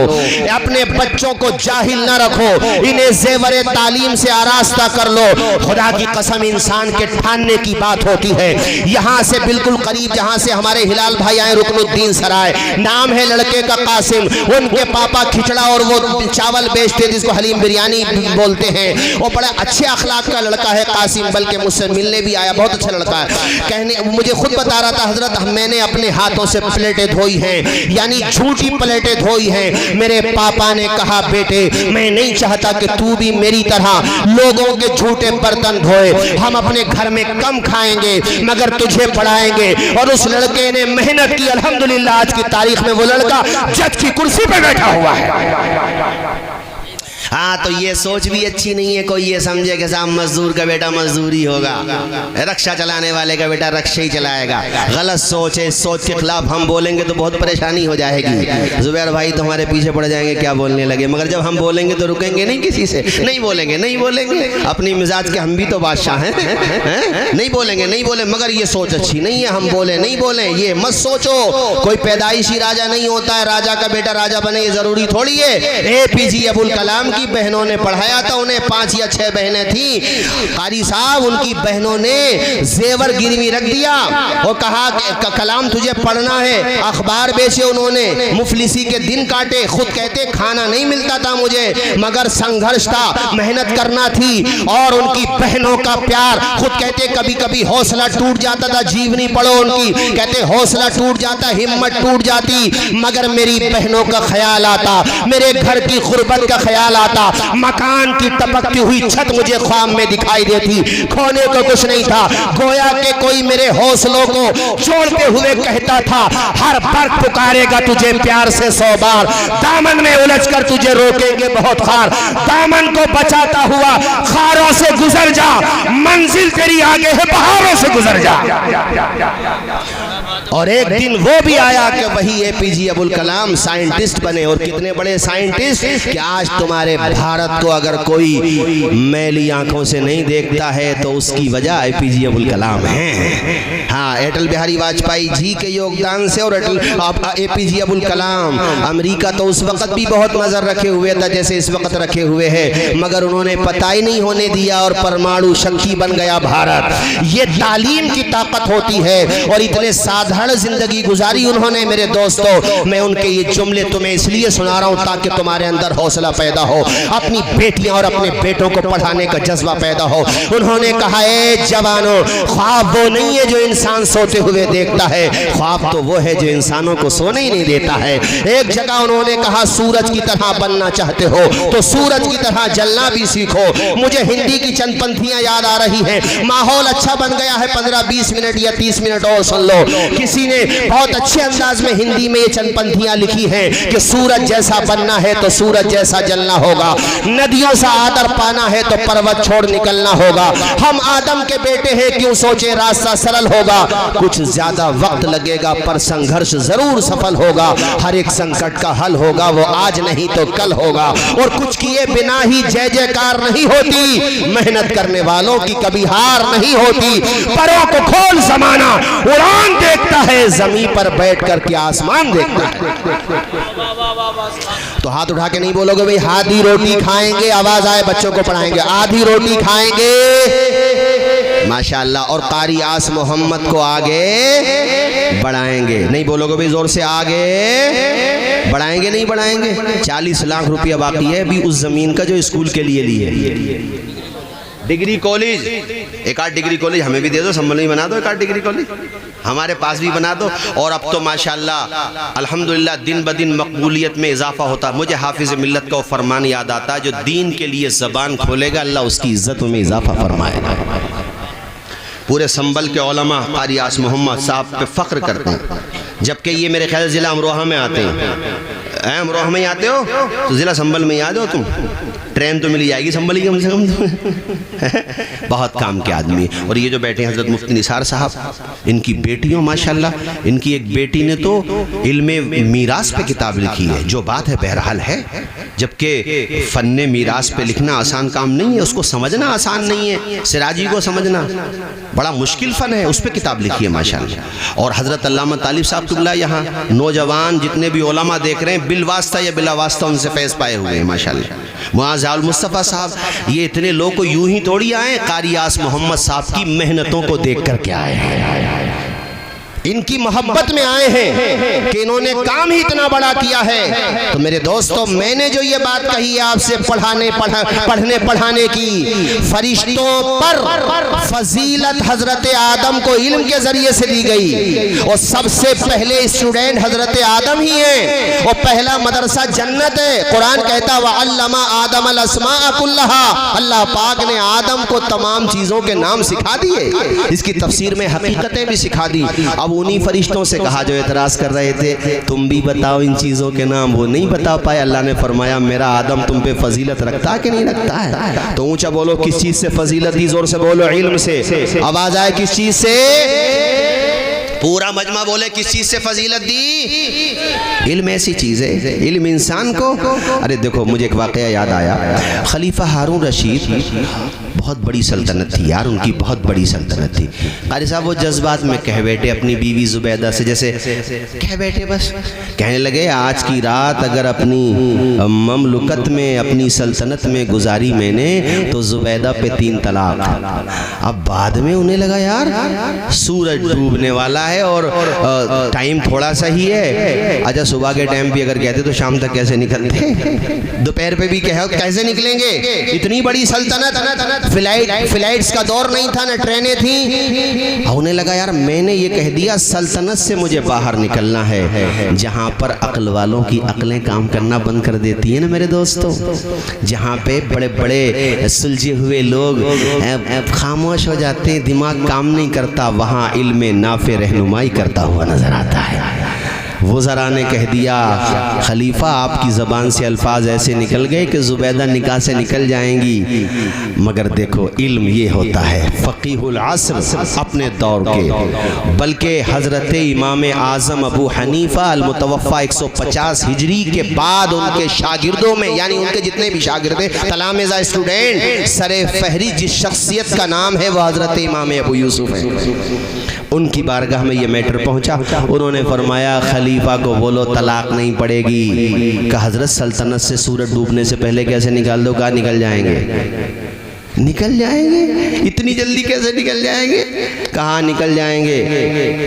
अपने बच्चों को जाहिल ना रखो, इन्हें ज़ेवरे तालीम से आरास्ता कर लो। खुदा की कसम इंसान के ठानने की बात होती है। यहाँ से बिल्कुल करीब जहाँ से हमारे हिलाल भाई आए, रुकनुद्दीन सराय, नाम है लड़के का कासिम, उनके पापा खिचड़ा और वो चावल बेचते जिसको हलीम बिरयानी बोलते हैं। वो बड़ा अच्छे अखलाक का लड़का है कासिम, बल्कि मुझसे मिलने भी आया, बहुत अच्छा लड़का है। कहने मुझे खुद बता रहा था हजरत मैंने अपने हाथों से प्लेटें धोई हैं, यानी झूठी प्लेटें धोई हैं। मेरे पापा ने कहा बेटे मैं नहीं चाहता कि तू भी मेरी तरह लोगों के झूठे बर्तन धोए, हम अपने घर में कम खाएंगे मगर तुझे पढ़ाएंगे। और उस लड़के ने मेहनत की, अल्हम्दुलिल्लाह आज की तारीख में वो लड़का जज की कुर्सी पर बैठा हुआ है। हाँ तो ये सोच भी अच्छी नहीं है, कोई ये समझे कि साहब मजदूर का बेटा मजदूरी होगा, रक्षा चलाने वाले का बेटा रक्षा ही चलाएगा। गलत सोच है, इस सोच के खिलाफ हम बोलेंगे तो बहुत परेशानी हो जाएगी। जुबैर भाई तो हमारे पीछे पड़ जाएंगे क्या बोलने लगे, मगर जब हम बोलेंगे तो रुकेंगे नहीं किसी से, नहीं बोलेंगे अपनी मिजाज के हम भी तो बादशाह हैं, नहीं बोलेंगे मगर ये सोच अच्छी नहीं है, हम बोले नहीं बोले ये मत सोचो। कोई पैदाइशी राजा नहीं होता है, राजा का बेटा राजा बने ये जरूरी थोड़ी है। APJ अबुल कलाम की बहनों ने पढ़ाया था, उन्हें 5 या 6 बहनें थी। कारी साहब उनकी बहनों ने जेवर गिरवी रख दिया और कहा कि कलाम तुझे पढ़ना है। अखबार बेचे उन्होंने, मुफलिसी के दिन काटे। खुद कहते खाना नहीं मिलता था मुझे, मगर संघर्ष था, मेहनत करना थी। और उनकी बहनों का प्यार, खुद कहते कभी कभी हौसला टूट जाता था। जीवनी पढ़ो उनकी, कहते हौसला टूट जाता, हिम्मत टूट जाती, मगर मेरी बहनों का ख्याल आता, मेरे घर की गुर्बत का ख्याल आता। मकान की टपकती हुई छत मुझे ख्वाब में दिखाई देती। खोने को कुछ नहीं था, गोया के कोई मेरे हौसलों को जोड़ते हुए कहता था, हर बर्फ पुकारेगा तुझे प्यार से 100 बार, दामन में उलझ कर तुझे रोकेंगे बहुत खार। दामन को बचाता हुआ खारों से गुजर जा, मंजिल तेरी आगे है, पहाड़ों से गुजर जा। और एक दिन वो भी आया कि वही एपीजे अब्दुल कलाम साइंटिस्ट बने, और कितने बड़े साइंटिस्ट कि आज तुम्हारे भारत को अगर कोई मैली आंखों से नहीं देखता है तो उसकी वजह एपीजे अब्दुल कलाम है। हाँ, अटल बिहारी वाजपेयी जी के योगदान से और एपीजे अब्दुल कलाम, अमेरिका तो उस वक्त भी बहुत नजर रखे हुए था जैसे इस वक्त रखे हुए हैं, मगर उन्होंने पता ही नहीं होने दिया और परमाणु शक्ति बन गया भारत। ये तालीम की ताकत होती है। और इतने साधारण जिंदगी गुजारी उन्होंने मेरे दोस्तों। मैं उनके ये जुमले तुम्हें इसलिए सुना रहा हूं ताकि तुम्हारे अंदर हौसला पैदा हो, अपनी बेटियां और अपने बेटों को पढ़ाने का जज्बा पैदा हो। उन्होंने कहा, ए जवानों, ख्वाब वो नहीं है जो इंसान सोते हुए देखता है, ख्वाब तो वो है जो इंसानों को सोने ही नहीं देता है। एक जगह उन्होंने कहा, सूरज की तरह बनना चाहते हो तो सूरज की तरह जलना भी सीखो। मुझे हिंदी की चंद पंक्तियां याद आ रही हैं। माहौल अच्छा बन गया है, 15-20 मिनट या 30 मिनट और सुन लो। किसी ने बहुत अच्छे अंदाज में हिंदी में ये चंद पंक्तियां लिखी हैं कि सूरज जैसा बनना है तो सूरज जैसा जलना होगा, नदियों से आदर पाना है तो पर्वत छोड़ निकलना होगा। हम आदम के बेटे हैं, क्यों सोचे रास्ता सरल होगा, कुछ ज्यादा वक्त लगेगा पर संघर्ष जरूर सफल होगा। हर एक संकट का हल होगा, वो आज नहीं तो कल होगा। और कुछ किए बिना ही जय जयकार नहीं होती, मेहनत करने वालों की कभी हार नहीं होती। परों को खोल जमाना उड़ान देखता है, जमीन पर बैठ कर के आसमान देखता है। तो हाथ उठा के नहीं बोलोगे भाई आधी रोटी खाएंगे, आवाज आए बच्चों को पढ़ाएंगे, आधी रोटी खाएंगे माशाअल्लाह, और कारी आस मोहम्मद को आगे बढ़ाएंगे। नहीं बोलोगे भाई जोर से, आगे बढ़ाएंगे, नहीं बढ़ाएंगे। 40 लाख रुपया बाकी है अभी उस जमीन का जो स्कूल के लिए लिए। डिग्री कॉलेज, एक आध डिग्री कॉलेज हमें भी दे दो, संभल में बना दो, एक आध डिग्री कॉलेज हमारे पास भी बना दो। और अब तो माशाअल्लाह अल्हम्दुलिल्लाह दिन ब दिन मकबूलियत में इजाफा होता। मुझे हाफिज मिल्लत का वो फरमान याद आता है, जो दीन के लिए ज़बान खोलेगा अल्लाह उसकी इज्जत में इजाफा फरमाएगा। पूरे संबल के उलमा कारी आस मोहम्मद साहब पे फ़ख्र करते हैं, जबकि ये मेरे ख्याल ज़िला अमरोहा में आते हैं। अमरोहा में आते हो तो ज़िला संबल में याद हो तुम, ट्रेन तो मिल जाएगी संभल की कम से कम। बहुत काम के आदमी। और ये जो बैठे हैं हज़रत मुफ्ती निसार साहब, इनकी बेटियों माशाल्लाह, इनकी एक बेटी ने तो इल्मे मीरास पे किताब लिखी है, जो बात है बहरहाल है, जबकि फ़न्ने मीरास पे लिखना आसान काम नहीं है, उसको समझना आसान नहीं है। सिराजी को समझना बड़ा मुश्किल फ़न है, उस पर किताब लिखी है माशाल्लाह। और हज़रत अल्लामा तालिब साहब तुल्लाह यहाँ नौजवान जितने भी उलमा देख रहे हैं, बिलवास्ता या बिला वास्ता उनसे फैज़ पाए हुए हैं माशाल्लाह। मुआज़ अल मुस्तफ़ा साहब, ये इतने लोग को यूं ही थोड़ी आए, कारी आस मोहम्मद साहब की मेहनतों को देख कर के आए हैं, इनकी मोहब्बत में आए हैं कि इन्होंने काम ही इतना बड़ा किया है। तो मेरे दोस्तों, मैंने जो ये बात कही है आपसे पढ़ने पढ़ाने की, फरिश्तों पर फजीलत हजरत आदम को इल्म के जरिए से दी गई, और सबसे पहले स्टूडेंट हजरत आदम ही है, और पहला मदरसा जन्नत है। कुरान कहता वअल्लमा आदम अल अस्माअ कुल्लहा, अल्लाह पाक ने आदम को तमाम चीज़ों के नाम सिखा दिए, इसकी तफसीर में हकीकतें भी सिखा दी। अब उन्हीं फरिश्तों से कहा जो एतराज कर रहे थे तुम भी बताओ इन चीज़ों के नाम, वो नहीं बता पाए। अल्लाह ने फरमाया मेरा आदम तुम पे फजीलत रखता है कि नहीं रखता है? तो ऊंचा बोलो किस चीज़ से फजीलत दी, जोर से बोलो इल्म से। आवाज आए किस चीज़ से? पूरे पूरा मजमा बोले किस चीज़ से फजीलत दी? इल्म ऐसी चीज़ है, इल्म इंसान को। अरे देखो मुझे एक वाक़या याद आया, खलीफा हारून रशीद बहुत बड़ी सल्तनत थी यार, उनकी बहुत बड़ी सल्तनत थी। कारी साहब वो जज्बात में कह बैठे अपनी बीवी जुबैदा से, जैसे कह बैठे बस, कहने लगे आज की रात अगर अपनी ममलुकत में अपनी सल्तनत में गुजारी मैंने तो जुबैदा पे 3 तलाक। अब बाद में उन्हें लगा यार सूरज डूबने वाला है और टाइम थोड़ा सा ही है, अच्छा सुबह के टाइम भी अगर कहते तो शाम तक कैसे निकलते, दोपहर पे भी कैसे निकलेंगे, इतनी बड़ी सल्तनत, फ्लाइट्स का दौर नहीं था, ना ट्रेनें थी। उन्हें लगा यार मैंने ये कह दिया सल्तनत से मुझे बाहर निकलना है, जहाँ पर अक्ल वालों की अक्लें काम करना बंद कर देती है ना मेरे दोस्तों, जहाँ पे बड़े बड़े सुलझे हुए लोग खामोश हो जाते हैं, दिमाग काम नहीं करता, वहाँ इल्म नाफे रहनुमाई करता हुआ नजर आता है। वज़रा ने कह दिया खलीफा आपकी ज़बान से अल्फाज ऐसे निकल गए कि ज़ुबैदा निकाह से निकल जाएंगी, मगर देखो इल्म ये होता है फ़क़ीहुल अस्र अपने दौर के, बल्कि हज़रत इमाम आज़म अबू हनीफ़ा अल-मुतवफ़्फ़ा 150 हिजरी के बाद उनके शागिर्दों में, यानी उनके जितने भी शागिर्द हैं तलामिज़ा स्टूडेंट, सरे फहरी जिस शख्सियत का नाम है वह हज़रत इमाम अबू यूसुफ़ है। उनकी बारगाह में ये मैटर पहुंचा, उन्होंने फरमाया खलीफा को बोलो तलाक नहीं पड़ेगी। कहा हज़रत सल्तनत से सूरज डूबने से पहले कैसे निकाल दो? कहा निकल जाएंगे, निकल जाएंगे, इतनी जल्दी कैसे निकल जाएंगे? कहाँ निकल जाएंगे?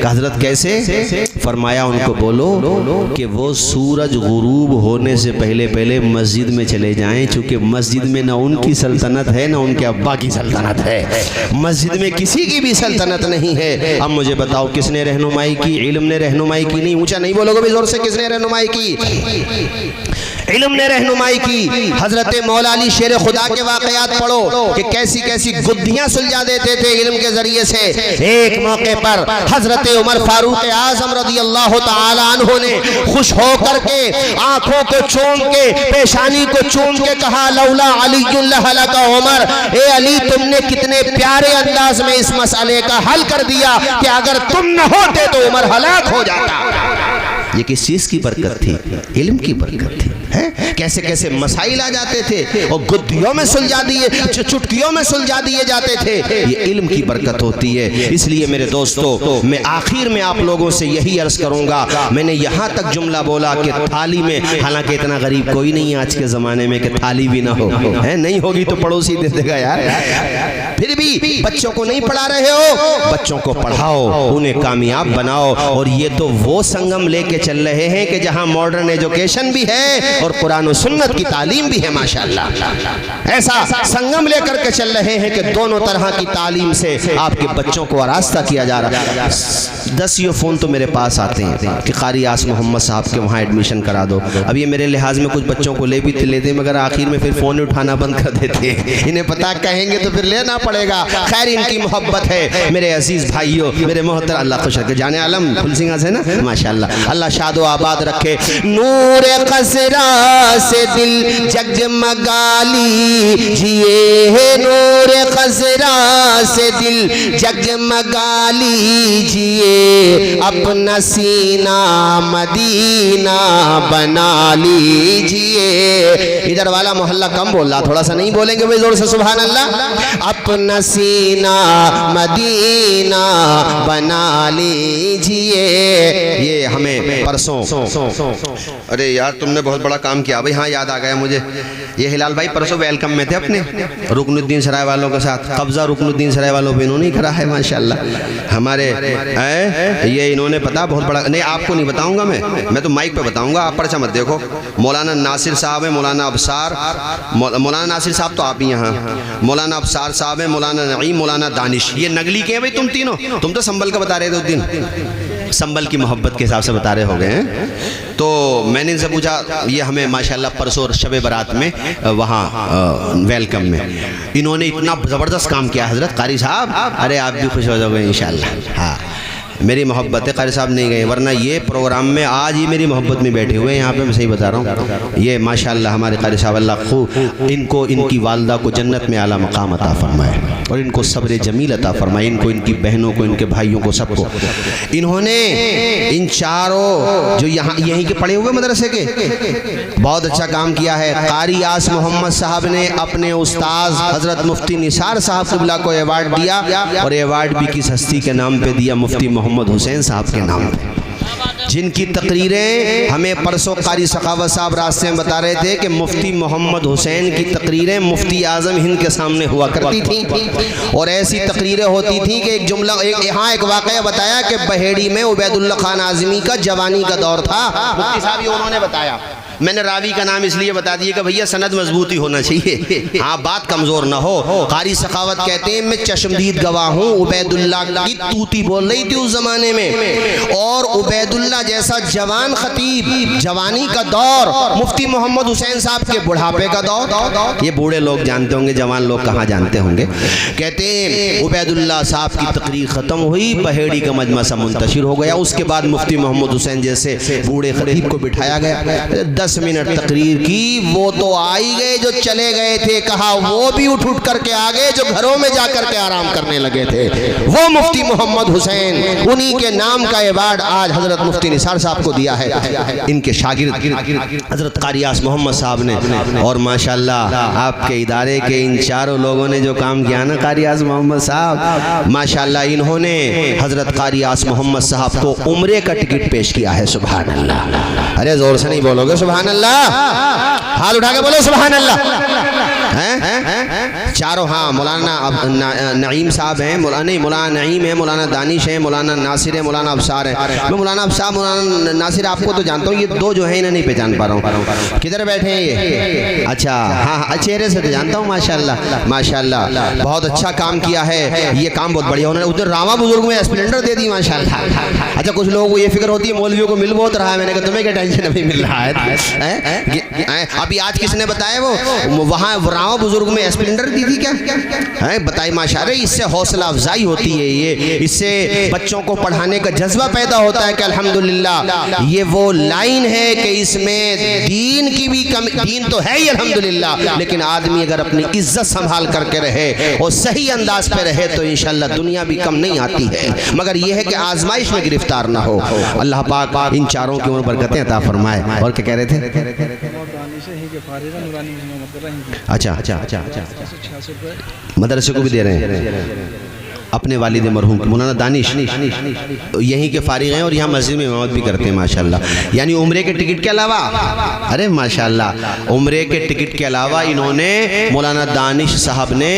हज़रत कैसे? फरमाया उनको बोलो कि वो सूरज गुरूब होने से पहले पहले मस्जिद में चले जाएं, चूँकि मस्जिद में ना उनकी सल्तनत है ना उनके अब्बा की सल्तनत है, मस्जिद में किसी की भी सल्तनत नहीं है। अब मुझे बताओ किसने रहनुमाई की? इल्म ने रहनुमाई की। नहीं ऊंचा नहीं बोलोगे भी जोर से, किसने रहनुमाई की? इल्म ने रहनुमाई की। हजरत मौला अली शेर खुदा के वाकयात पढ़ो कि कैसी कैसी गुद्धियां सुलझा देते थे इल्म के जरिए से। एक मौके पर हजरत उमर फारूक आजम रज़ियल्लाहु ताला अन्हु ने खुश होकर के आंखों को चूम के पेशानी को चूम के कहा लौला अलीयुल्लाह लका उमर, ए अली तुमने कितने प्यारे अंदाज में इस मसले का हल कर दिया कि अगर तुम न होते तो उमर हलाक हो जाता। ये किस चीज की बरकत थी? इल्म की बरकत थी। है कैसे कैसे मसाइल आ जाते थे और गुद्धियों में सुलझा दिए, चुटकियों में सुलझा दिए जाते थे। ये इल्म की बरकत होती है। इसलिए मेरे दोस्तों मैं आखिर में आप लोगों से यही अर्ज करूंगा, मैंने यहाँ तक जुमला बोला कि थाली में, हालांकि इतना गरीब कोई नहीं है आज के ज़माने में कि थाली भी ना हो, है नहीं होगी तो पड़ोसी दे देगा यार। फिर भी बच्चों को नहीं पढ़ा रहे हो, बच्चों को पढ़ाओ, उन्हें कामयाब बनाओ। और ये तो वो संगम लेके चल रहे हैं कि जहाँ मॉडर्न एजुकेशन भी है और कुरान और सुन्नत की तालीम भी है माशाअल्लाह। ऐसा संगम लेकर के चल रहे हैं कि दोनों तरह की तालीम से आपके बच्चों को आरास्ता किया जा रहा है। 10 ये फ़ोन तो मेरे पास आते हैं कि कारी आस मोहम्मद साहब के वहाँ एडमिशन करा दो। अब ये मेरे लिहाज में कुछ बच्चों को ले भी लेते हैं, मगर आखिर में फिर फ़ोन उठाना बंद कर देते हैं। इन्हें पता कहेंगे तो फिर लेना पड़ेगा। खैर इनकी मोहब्बत है मेरे अजीज़ भाइयों, मेरे मोहतर, अल्लाह खुश रखे। जाने आलम फुल सिंह से ना माशाअल्लाह, अल्लाह शादो आबाद रखे। नूर खसरा से दिल जगमगा लीजिए, नूर खसरा से दिल जगमगा लीजिए, अपना सीना मदीना बना लीजिए। इधर वाला मोहल्ला कम बोल रहा, थोड़ा सा नहीं बोलेंगे भाई जोर से सुभान अल्लाह। अपना सीना मदीना बना लीजिए। ये हमें परसों, अरे यार तुमने बहुत बड़ा काम किया भाई। हाँ याद आ गया मुझे, ये हिलाल भाई परसों वेलकम में थे अपने रुकनुद्दीन सराय वालों के साथ। कब्जा रुकनुद्दीन सराय वालों पे इन्होंने करा है माशाल्लाह। हमारे ये इन्होंने पता बहुत बड़ा, नहीं आपको नहीं बताऊंगा मैं तो माइक पे बताऊंगा, आप पर्चा मत देखो। मौलाना नासिर साहब है, मौलाना अबसार, मौलाना नासिर साहब तो आप ही यहाँ, मौलाना अबसार साहब है, मौलाना नईम, मौलाना दानिश। ये नगली के हैं भाई तुम तीनों। तुम तो संभल का बता रहे थे उस दिन, संभल की मोहब्बत के हिसाब से बता रहे हो गए हैं। तो मैंने इनसे पूछा, ये हमें माशाल्लाह परसों शब बारात में वहाँ वेलकम में इन्होंने इतना ज़बरदस्त काम किया हज़रत कारी साहब, अरे आप भी खुश हो जाओगे इंशाल्लाह। हाँ मेरी मोहब्बत है। कारी साहब नहीं गए, वरना ये प्रोग्राम में आज ही मेरी मोहब्बत में बैठे हुए हैं यहाँ पे, मैं सही बता रहा हूँ। ये माशाल्लाह हमारे कारी साहब, अल्लाह खूब इनको, इनकी वालदा को जन्नत में आला मकाम अता फरमाए और इनको सब्र जमील अता फरमाए, इनको, इनकी बहनों को, इनके भाइयों को, सबको। इन्होंने इन चारों जो यहाँ यहीं के पढ़े हुए मदरसे के बहुत अच्छा काम किया है। कारी आस मोहम्मद साहब ने अपने उस्ताद हजरत मुफ्ती निसार साहब क़िबला को अवार्ड दिया और अवार्ड भी किस हस्ती के नाम पे दिया? मुफ्ती मोहम्मद हुसैन साहब के नाम पे, जिनकी तकरीरें हमें परसों कारी सखावत साहब रास्ते में बता रहे थे कि मुफ्ती मोहम्मद हुसैन की तकरीरें मुफ्ती आज़म हिंद के सामने हुआ करती थी और ऐसी तकरीरें होती थी कि एक जुमला, यहाँ एक वाक़या बताया कि बहेड़ी में उबैदुल्ला खान आज़मी का जवानी का दौर था। मुफ्ती साहब ये उन्होंने बताया, मैंने रावी का नाम इसलिए बता दिया कि भैया सनद मजबूती होना चाहिए, हाँ बात कमज़ोर ना हो। कारी सखावत कहते हैं मैं चश्मदीद गवाह हूँ, उबैदुल्ला की तूती बोल रही थी उस ज़माने में, और उबैदुल्ला जैसा जवान खतीब, जवानी का दौर, मुफ्ती मोहम्मद हुसैन साहब के बुढ़ापे का दौर। ये बूढ़े लोग जानते होंगे, जवान लोग कहाँ जानते होंगे। कहते हैं उबैदुल्ला साहब की तकरीर ख़त्म हुई, बहेड़ी का मजमा सा मुंतशिर हो गया, उसके बाद मुफ्ती मोहम्मद हुसैन जैसे बूढ़े खतीब को बिठाया गया। 10 मिनट तकरीर की, वो तो आ ही गए जो चले गए थे, कहा वो भी उठ करके आ गए जो घरों में जाकर के आराम करने लगे थे। वो मुफ्ती मोहम्मद हुसैन, उन्हीं के नाम का अवार्ड आज हजरत मुफ्ती निसार साहब को दिया है, इनके शागिर्द हजरत कारी आस मोहम्मद साहब ने। और माशाल्लाह आपके इदारे के इन चारों लोगों ने जो काम किया ना, कारी आस मोहम्मद साहब माशाल्लाह, इन्होंने हजरत कारी आस मोहम्मद साहब को उम्रे का टिकट पेश किया है। सुभान अल्लाह, अरे जोर से नहीं बोलोगे सुभान अल्लाह, हाथ उठा के बोलो सुभान अल्लाह। चारों, हाँ मौलाना नईम साहब हैं, मौलाना नईम है, मौलाना दानिश है, मौलाना नासिर है, मौलाना अफसार है। मैं मौलाना अफसार, मौलाना नासिर आपको तो जानता हूँ, ये दो जो है इन्हें नहीं पहचान पा रहा हूँ, किधर बैठे हैं ये? अच्छा हाँ, चेहरे से तो जानता हूँ। माशाल्लाह माशाल्लाह, बहुत अच्छा काम किया है, ये काम बहुत बढ़िया। उन्होंने उधर रामा बुजुर्ग में स्प्लेंडर दे दी माशाल्लाह। अच्छा कुछ लोगों को ये फिक्र होती है मौलवियों को मिल बहुत रहा है, मैंने कहा तुम्हें क्या टेंशन अभी मिल रहा है? अभी आज किसने बताया वो वहाँ रामा बुजुर्ग में स्प्लेंडर दी थी क्या है? बताइए माशाल्लाह, इससे हौसला अफजाई होती है, ये इससे बच्चों को पढ़ाने का जज्बा पैदा होता है कि अल्हम्दुलिल्लाह ये वो लाइन है कि इसमें दीन की भी कमी, दीन तो है ही अल्हम्दुलिल्लाह, लेकिन आदमी अगर अपनी इज्जत संभाल करके रहे और सही अंदाज पे रहे तो इंशाल्लाह दुनिया भी कम नहीं आती है, मगर यह है कि आजमाइश में गिरफ्तार ना हो। अल्लाह पाक इन चारों की उम्र बरकतें अता फरमाए। और क्या कह रहे थे? अच्छा अच्छा अच्छा अच्छा, मदरसे को भी दे रहे हैं अपने वालिद मरहूम मौलाना दानिश, यहीं के फारिग हैं और यहाँ मस्जिद में इमामत भी करते हैं माशाल्लाह। यानी उम्रे के टिकट के अलावा, अरे माशाल्लाह, उम्रे के टिकट के अलावा इन्होंने मौलाना दानिश साहब ने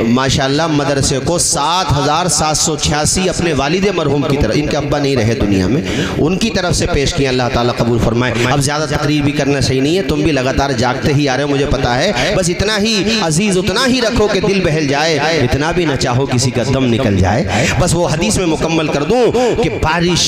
माशाल्लाह मदरसे को 7,786 अपने वालिद मरहूम की तरफ, इनके अब्बा नहीं रहे दुनिया में, उनकी तरफ से पेश किया। अल्लाह ताला कबूल फरमाए। अब ज़्यादा तकरीर भी करना सही नहीं है, तुम भी लगातार जागते ही आ रहे हो, मुझे पता है, बस इतना ही अजीज़ उतना ही रखो कि दिल बहल जाए, इतना भी न चाहो किसी का दम निकल जाए। बस वो हदीस में मुकम्मल कर दूं कि बारिश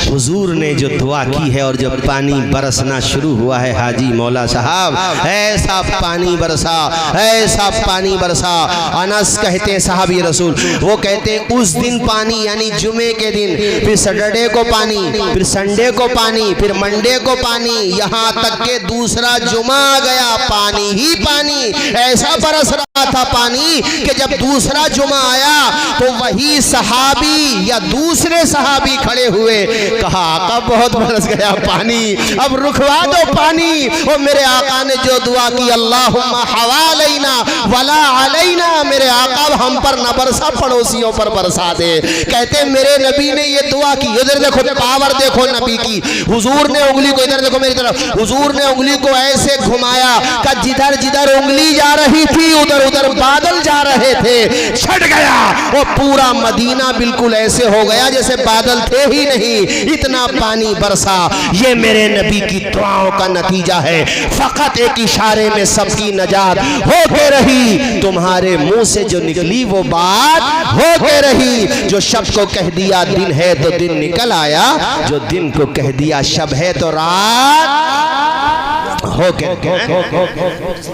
हुजूर ने जो दुआ की है और जब पानी बरसना शुरू हुआ है, हाजी मौला साहब ऐसा पानी बरसा, ऐसा पानी बरसा। अनस कहते हैं साहबी रसूल, वो कहते हैं उस दिन पानी, यानी जुमे के दिन, फिर सैटरडे को पानी, फिर संडे को पानी, फिर मंडे को पानी, यहाँ तक के दूसरा जुमा आ गया पानी ही पानी, ऐसा बरस रहा था पानी कि जब दूसरा जुमा आया तो वही सहाबी या दूसरे सहाबी खड़े हुए, कहा आका बहुत बरस गया पानी, अब रुकवा दो पानी। और मेरे आका ने जो दुआ की, अल्लाहुम्मा हवालैना वला अलैना, मेरे आका हम पर न बरसा, पड़ोसियों पर बरसा दे। कहते मेरे नबी ने ये दुआ की, इधर देखो पावर देखो नबी की, हुजूर ने उंगली को, इधर देखो मेरी तरफ, हुजूर ने उंगली को ऐसे घुमाया कि जिधर जिधर उंगली जा रही थी उधर उधर बादल जा रहे थे, छट गया और पूरा मदीना बिल्कुल ऐसे हो गया जैसे बादल थे ही नहीं, इतना पानी बरसा। ये मेरे नबी की दुआओं का नतीजा है। फकत एक इशारे में सबकी नजात होके रही, तुम्हारे मुंह से जो निकली वो बात होके रही। जो शब को कह दिया दिन है तो दिन निकल आया, जो दिन को कह दिया शब है तो रात हो के।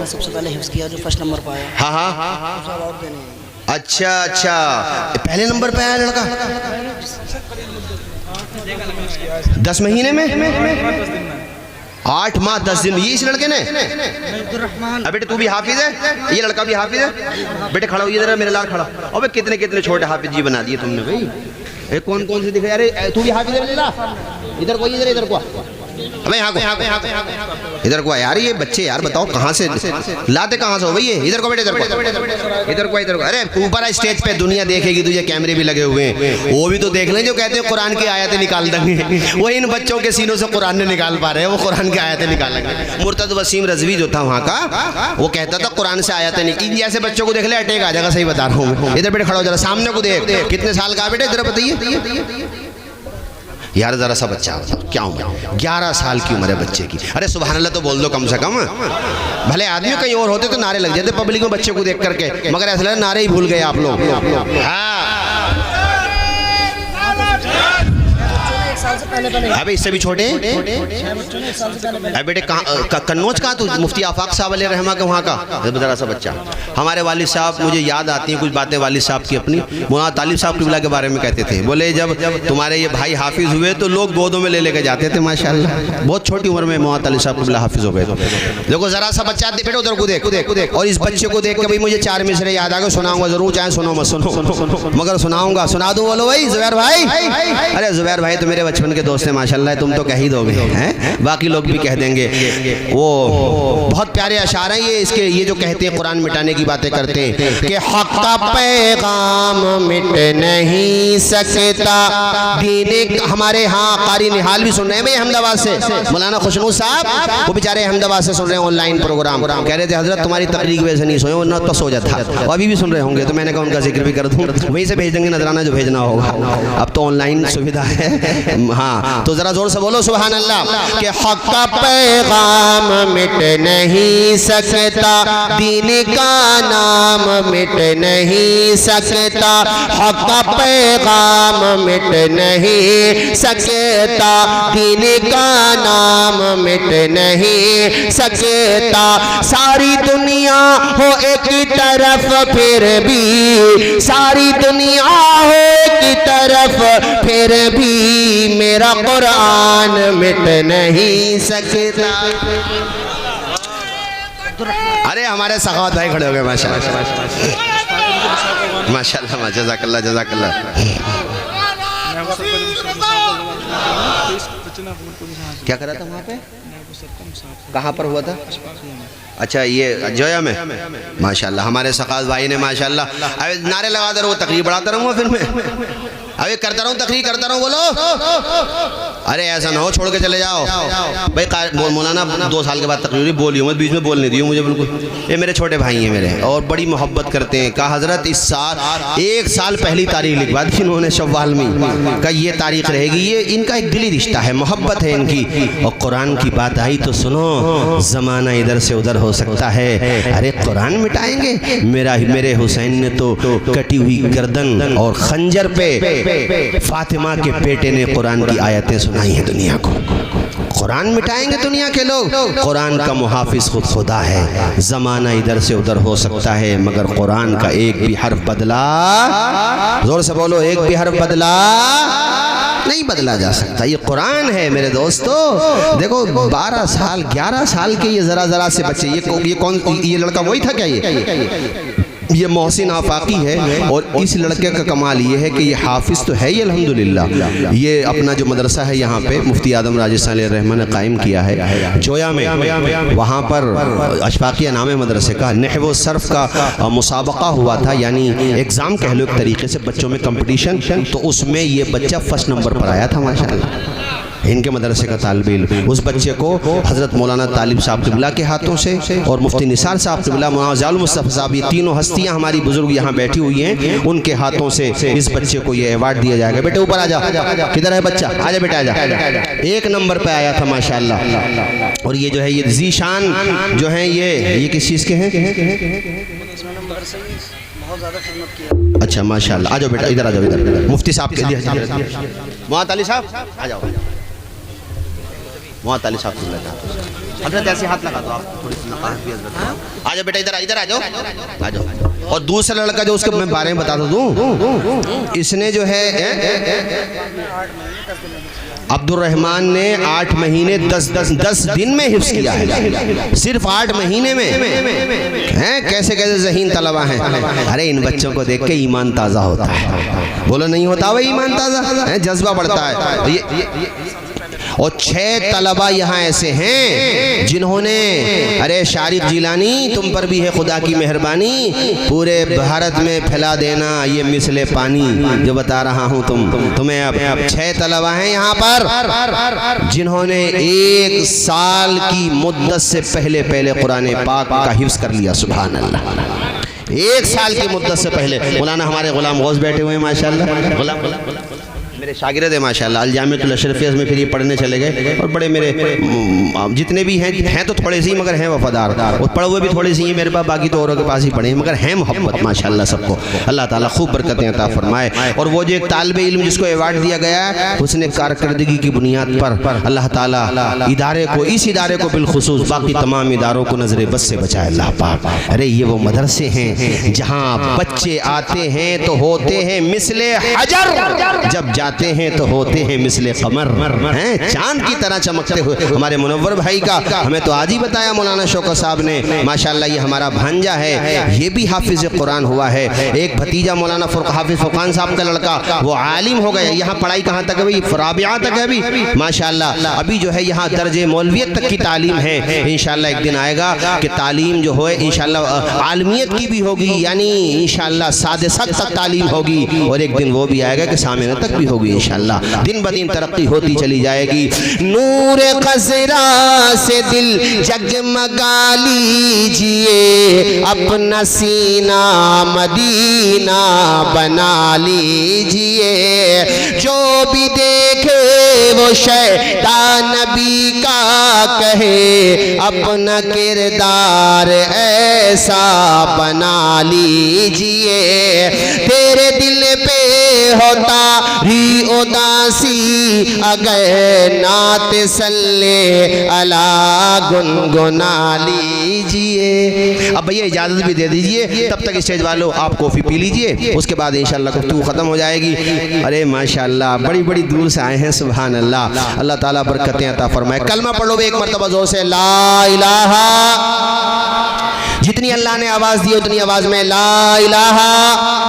सबसे पहले हिफ्ज़ किया जो फर्स्ट नंबर पाया। हाँ हाँ, अच्छा अच्छा, पहले नंबर पे आया लड़का 10 महीने में, 8 माह 10 दिन। ये इस लड़के ने? अब बेटे तू भी हाफिज है, ये लड़का भी हाफिज है? बेटे खड़ा हो इधर, मेरे लाल खड़ा। अबे कितने कितने छोटे हाफिज जी बना दिए तुमने भाई। कौन कौन से दिखे? अरे तू भी हाफिज है? इधर को, इधर को। अबे यहाँ को, इधर को यार। ये बच्चे यार बताओ कहाँ से लाते, कहाँ से हो भाई ये? इधर को बेटे, इधर को, इधर को, इधर को। अरे ऊपर है स्टेज पे, दुनिया देखेगी तुझे, कैमरे भी लगे हुए हैं, वो भी तो देख लें। जो कहते हैं कुरान की आयतें निकाल देंगे, वो इन बच्चों के सीनों से कुरान नहीं निकाल पा रहे हैं, वो कुरान की आयतें निकालेंगे। मुर्तद वसीम रजवी जो था वहाँ का, वो कहता था कुरान से आयतें निकल। जैसे बच्चों को देख ले अटैक आ जाएगा, सही बता रहा हूँ। इधर बेटे खड़ा हो, जरा सामने को देख। कितने साल का बेटे जरा बताइए यार, जरा सा बच्चा, क्या उम्र? 11 साल की उम्र है बच्चे की। अरे सुभान अल्लाह तो बोल दो कम से कम। भले आदमी कहीं और होते तो नारे लग जाते पब्लिक में बच्चे को देख करके, मगर ऐसा लगा नारे ही भूल गए आप लोग। अबे इससे भी छोटे? अरे बेटे कन्नौज का तू? मुफ्ती आफाक साहब अलैहि रहमा के वहाँ का जरा सा बच्चा। हमारे वालिद साहब, मुझे याद आती हैं कुछ बातें वालिद साहब की अपनी। मौलाना तालिब साहब क़िबला के बारे में कहते थे, बोले जब तुम्हारे ये भाई हाफिज हुए तो लोग गोदों में ले लेके जाते थे माशाल्लाह। बहुत छोटी उम्र में मौलाना तालिब साहब क़िबला हाफिज हो गए। देखो जरा सा बच्चा, बेटे उधर को देख। और इस बच्चे को देख के भाई मुझे 4 मिसरे याद आ गए, सुनाऊंगा जरूर, चाहे सुनो मत सुनो, मगर सुनाऊंगा। सुना दूं? बोलो भाई जुबैर भाई। अरे जुबैर भाई तो मेरे बचपन के दोस्त हैं माशाल्लाह, तुम तो कह ही दोगे हैं, बाकी लोग भी कह देंगे। वो बहुत प्यारे अशार हैं ये इसके। ये जो कहते हैं कुरान मिटाने की बातें करते हैं कि हक का पैगाम मिट नहीं सकता दीन। हमारे यहाँ कारी निहाल भी सुन रहे हैं भाई अहमदाबाद से, मौलाना खुशनू साहब, वो बेचारे अहमदाबाद से सुन रहे हैं ऑनलाइन प्रोग्राम। कह रहे थे हजरत तुम्हारी तकरीर की वजह से नहीं सोए, वरना तो सो जाता। और अभी भी सुन रहे होंगे, तो मैंने कहा उनका जिक्र भी कर दूँ, वहीं से भेज देंगे नजराना जो भेजना होगा। अब तो ऑनलाइन सुविधा है। हाँ तो जरा जोर से बोलो सुभान अल्लाह। कि हक का पैगाम मिट नहीं सकता, दीन का नाम मिट नहीं सकता। हक का पैगाम मिट नहीं सकता, दीन का नाम मिट नहीं सकता। सारी दुनिया हो एक तरफ फिर भी, सारी दुनिया हो एक तरफ फिर भी, मेरा कुरान मिट नहीं सकता। अरे हमारे सखावत भाई खड़े हो गए माशाल्लाह माशाल्लाह, जज़ाकल्लाह जज़ाकल्लाह। क्या करा था वहाँ पे? कहाँ पर हुआ था? अच्छा ये जोया में माशाल्लाह। हमारे सखावत भाई ने माशाल्लाह, अरे नारे लगाते रहो, तकरीर बढ़ाता रहूँगा फिर मैं, अबे करता रहूँ, तकरीर करता रहूँ। बोलो अरे ऐसा ना हो छोड़ के चले जाओ भाई। मौलाना 2 साल के बाद तकरीर बोली मत, बीच में बोलने दियो मुझे बिल्कुल। ये मेरे छोटे भाई हैं मेरे, और बड़ी मोहब्बत करते हैं। कहा हजरत इस साल 1 साल पहली तारीख लिखवा दी इन्होंने शव्वाल में, का ये तारीख रहेगी। ये इनका एक दिली रिश्ता है, मोहब्बत है इनकी। और कुरान की बात आई तो सुनो, जमाना इधर से उधर हो सकता है, अरे कुरान मिटाएंगे? मेरे हुसैन ने तो कटी हुई गर्दन और खंजर पे फातिमा के बेटे ने कुरान की आयतें सुनाई हैं दुनिया को। कुरान मिटाएंगे दुनिया के लोग? कुरान का मुहाफिज खुद खुदा है। जमाना इधर से उधर हो सकता है, मगर कुरान का एक भी हर्फ बदला, जोर से बोलो, एक भी हर्फ बदला नहीं बदला जा सकता। ये कुरान है मेरे दोस्तों। देखो 12 साल 11 साल के ये जरा से बच्चे, ये कौन, ये लड़का वही था क्या? ये मोहसिन आफाकी है। और इस लड़के का कमाल ये है कि ये हाफिज तो है ही अल्हम्दुलिल्लाह। ये अपना जो मदरसा है यहाँ पे मुफ्ती आदम राजस्थान अलैहि रहमा ने कायम किया है जोया में। वहाँ पर अशफाकिया नाम है मदरसे का, नहव सर्फ का मुसाबका हुआ था, यानी एग्ज़ाम कह लो एक तरीके से, बच्चों में कंपटीशन। तो उसमें ये बच्चा फर्स्ट नंबर पर आया था माशाल्लाह, इनके मदरसे का तालिब इल्म। उस बच्चे को हज़रत मौलाना तालिब साहब क़िबला के हाथों से और मुफ्ती निसार साहब क़िबला, मौलाना ज़ियाउल मुस्तफ़ा साहब, ये तीनों हस्तियाँ हमारी बुजुर्ग यहाँ बैठी हुई हैं, उनके हाथों से इस बच्चे को ये अवार्ड दिया जाएगा। बेटे ऊपर आ जा, किधर है बच्चा? आजा बेटा आजा। 1 नंबर पे आया था माशाल्लाह। और ये जो है ये ज़ीशान जो है ये किस चीज़ के हैं? अच्छा माशाल्लाह, आ जाओ बेटा, इधर आ जाओ, इधर मुफ्ती साहब के लिए। मौलाना तालिब साहब आ जाओ। वहाँ ताली साहब सुन लेता हजरत ऐसे हाथ लगा दो आप थोड़ी सी आ जाओ बेटा, इधर आ जाओ आ जाओ। और दूसरा लड़का जो उसके मैं बारे में बता दूं, इसने जो है अब्दुल रहमान ने 8 महीने 10 दिन में हिफ्ज़ किया है, सिर्फ 8 महीने में हैं। कैसे कैसे ज़हीन तलबा हैं। अरे इन बच्चों को देख के ईमान ताज़ा होता है, बोलो नहीं होता वही ईमान ताज़ा है, जज्बा बढ़ता है। ये और 6 तलबा यहाँ ऐसे हैं जिन्होंने, अरे शारिक जिलानी तुम पर भी है खुदा की मेहरबानी, पूरे भारत में फैला देना ये मिसले पानी जो बता रहा हूँ तुम्हें। अब 6 तलबा हैं यहाँ पर जिन्होंने 1 साल की मुद्दत से पहले कुरान पाक का हिफ्ज़ कर लिया। सुभान अल्लाह, 1 साल की मुद्दत से पहले। मौलाना हमारे गुलाम गौस बैठे हुए हैं माशाल्लाह, गुलाम मेरे शागिर्द है माशाल्लाह, अल जामिअतुल अशरफिया में फिर ये पढ़ने चले गए। और बड़े मेरे जितने भी हैं तो थोड़े से ही मगर हैं वफादार, और पढ़े हुए भी थोड़े से ही मेरे पास, बाकी तो औरों के पास ही पढ़े मगर हैं मोहब्बत माशाल्लाह सबको। अल्लाह ताला खूब बरकतें अता फरमाए। और वो जो एक तालिबे इल्म जिसको अवार्ड दिया गया है, उसने कारकर्दगी की बुनियाद पर अल्लाह ताला इदारे को, इस इदारे को बिलखुसूस बाकी तमाम इदारों को नजर बस से बचाए अल्लाह पाक। अरे ये वो मदरसे हैं जहाँ बच्चे आते हैं तो होते हैं मिसले हजर, जब जाते हैं तो होते हैं मिसले कमर, हैं चांद की तरह चमकते हुए। हमारे मुनव्वर भाई का हमें तो आज ही बताया मौलाना शौकत साहब ने, माशाल्लाह ये हमारा भांजा है, ये भी हाफिज कुरान हुआ है। एक भतीजा मौलाना हाफिज फुरकान साहब का लड़का, वो आलिम हो गया। यहाँ पढ़ाई कहाँ तक है भाई? राबिया तक है अभी माशाल्लाह। अभी जो है यहाँ दर्जे मौलवियत तक की तालीम है। इंशाल्लाह एक दिन आएगा कि तालीम जो है इंशाल्लाह आलमियत की भी होगी, यानी इंशाल्लाह सादिसत तक तालीम होगी। और एक दिन वो भी आएगा कि सामिना तक भी होगी इंशाल्लाह। दिन ब दिन तरक्की होती चली जाएगी। नूर खसरा से दिल जगमगा लीजिए, अपना सीना मदीना बना लीजिए। जो भी देखे वो शैतान नबी का कहे, अपना किरदार ऐसा बना लीजिए। तेरे दिल पे होता री उदासी, अगर नात सल्ले अला गुनगुना लीजिए। अब भैया इजाज़त भी दे दीजिए, तब तक स्टेज वालों आप कॉफ़ी पी लीजिए, उसके बाद इंशाल्लाह गुफ्तगू ख़त्म हो जाएगी। अरे माशाल्लाह बड़ी बड़ी दूर से आए हैं, सुभान अल्लाह। अल्लाह ताला बरकतें अता फरमाए। कलमा पढ़ो एक मरतबा ज़ोर से, ला इलाहा, जितनी अल्लाह ने आवाज़ दी उतनी आवाज़ में ला इलाहा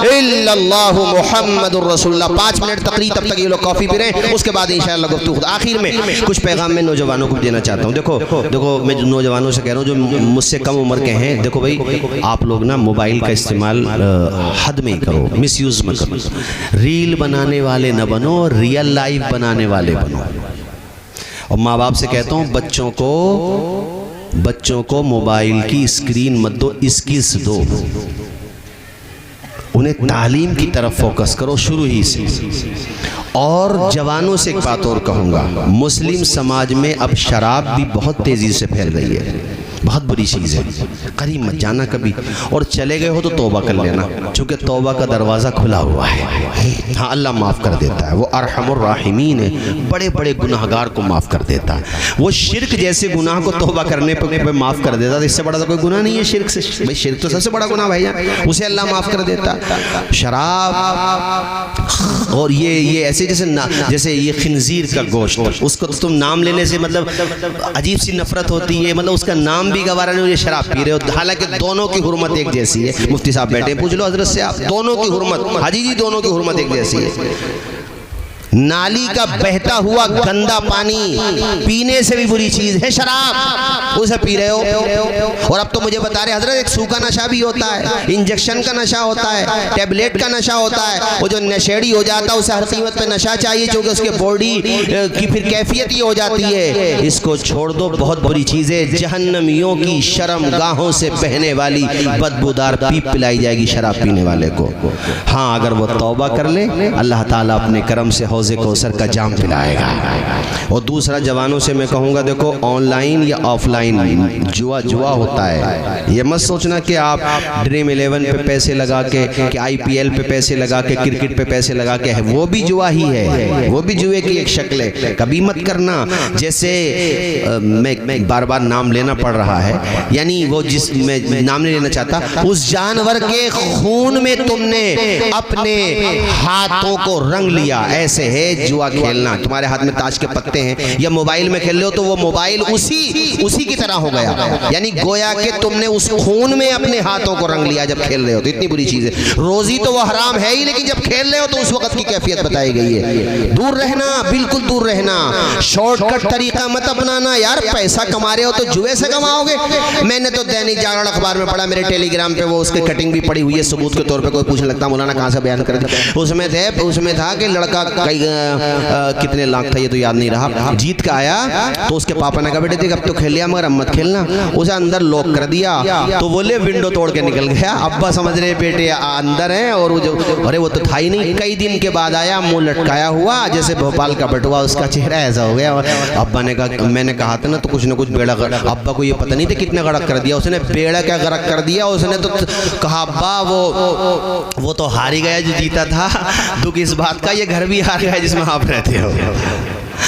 इल्लल्लाहु मुहम्मदुर रसूलुल्लाह। 5 मिनट तकरीर, तब तक ये लोग कॉफ़ी पी रहे हैं, उसके बाद इंशाअल्लाह गुफ्तगू। आखिर में कुछ पैगाम मैं नौजवानों को देना चाहता हूँ। देखो मैं नौजवानों से कह रहा हूँ जो मुझसे कम उम्र के हैं, देखो भाई आप लोग ना मोबाइल का इस्तेमाल हद में ही करो, मिसयूज़ मत करो। रील बनाने वाले न बनो, रियल लाइफ बनाने वाले बनो। और माँ बाप से कहता हूँ बच्चों को मोबाइल की स्क्रीन मत दो, स्किल्स दो, उन्हें तालीम की तरफ फोकस करो शुरू ही से। और जवानों से एक बात और कहूँगा, मुस्लिम समाज में अब शराब भी बहुत तेज़ी से फैल रही है, बहुत बुरी चीज़ है, करीब मत जाना कभी। और चले गए हो तो तौबा कर लेना, क्योंकि तौबा का दरवाज़ा खुला हुआ है। हाँ अल्लाह माफ़ कर देता है, वो अरहमुर राहिमीन है, बड़े बड़े गुनाहगार को माफ़ कर देता है। वो शिर्क जैसे गुनाह को तौबा करने पर माफ़ कर देता है, इससे बड़ा तो कोई गुनाह नहीं है शिर्क से। भाई शिर्क तो सबसे बड़ा गुनाह भैया, उसे अल्लाह माफ़ कर देता। शराब और ये ऐसे जैसे ये खिंजीर का गोश्त, उसको तुम नाम लेने से मतलब अजीब सी नफरत होती है, मतलब उसका नाम भी गवारा नहीं, ये शराब पी रहे हो। हालांकि दोनों की हुर्मत एक जैसी है। मुफ्ती साहब बैठे, पूछ लो हजरत से आप, दोनों की हुर्मत, हाजी जी दोनों की हुर्मत एक जैसी है। नाली का बहता हुआ गंदा पानी पीने से भी बुरी चीज है शराब, उसे पी रहे हो। और अब तो मुझे बता रहे हजरत एक सूखा नशा भी होता है, इंजेक्शन का नशा होता है, टैबलेट का नशा होता है। वो जो नशेड़ी हो जाता है उसे हर कीमत पे नशा चाहिए, क्योंकि उसके बॉडी की फिर कैफियत ही हो जाती है। इसको छोड़ दो, बहुत बुरी चीज है। जहन्नमियों की शर्म गाहों से बहने वाली बदबूदार पीप पिलाई जाएगी शराब पीने वाले को। हाँ अगर वो तौबा कर ले, अल्लाह ताला अपने करम से हौज़े कौसर का जाम पिलाएगा। और दूसरा जवानों से मैं कहूँगा, देखो ऑनलाइन या ऑफलाइन जुआ होता है। ये मत सोचना कि आप ड्रीम 11 पे पैसे लगा के, कि IPL पे पैसे लगा के, क्रिकेट पे पैसे लगा के है, वो भी जुआ ही है, वो भी जुए की एक शक्ल है। कभी मत करना। जैसे मैं बार बार नाम लेना पड़ रहा है, यानी वो जिस मैं नाम नहीं लेना चाहता, उस जानवर के खून में तुमने अपने हाथों को रंग लिया। ऐसे है जुआ खेलना। तुम्हारे हाथ में ताश के पत्ते हैं या मोबाइल में खेल रहे हो तो वो मोबाइल उसी की तरह हो गया, यानी गोया कि तुमने उस खून में अपने हाथों को रंग लिया जब खेल रहे हो। तो इतनी बुरी चीज है। रोजी तो वो हराम है ही, लेकिन जब खेल रहे हो तो उस वक्त की कैफियत बताई गई है। दूर रहना, बिल्कुल दूर रहना। शॉर्टकट तरीका मत अपनाना यार। पैसा कमा रहे हो तो जुए से कमाओगे। मैंने तो दैनिक जागरण अखबार में पढ़ा, मेरे टेलीग्राम पे वो उसकी कटिंग भी पड़ी हुई है सबूत के तौर पे। कोई पूछने लगता मौलाना कहाँ से बयान कर दिया, उसमें था कि लड़का कितने लाख था ये तो याद नहीं रहा, जीत का आया तो उसके पापा ने कहा बेटे देख अब तो खेल लिया मगर अब मत खेलना। उसे अंदर लॉक कर दिया तो बोले विंडो तोड़ के निकल गया। अब्बा समझ रहे बेटे अंदर है और अरे वो तो था ही नहीं। कई दिन के बाद आया, मुंह लटकाया हुआ जैसे भोपाल का बटुआ, उसका चेहरा ऐसा हो गया। अब्बा ने कहा, मैंने कहा था ना तो कुछ ना कुछ बेड़ा गड़क। अब्बा को ये पता नहीं था कितना गड़क कर दिया उसने। बेड़ा क्या गड़क कर दिया उसने तो कहा अब्बा वो तो हार ही गया जो जीता था। दुख इस बात का ये घर भी हार गया जिसमें आप रहते हो।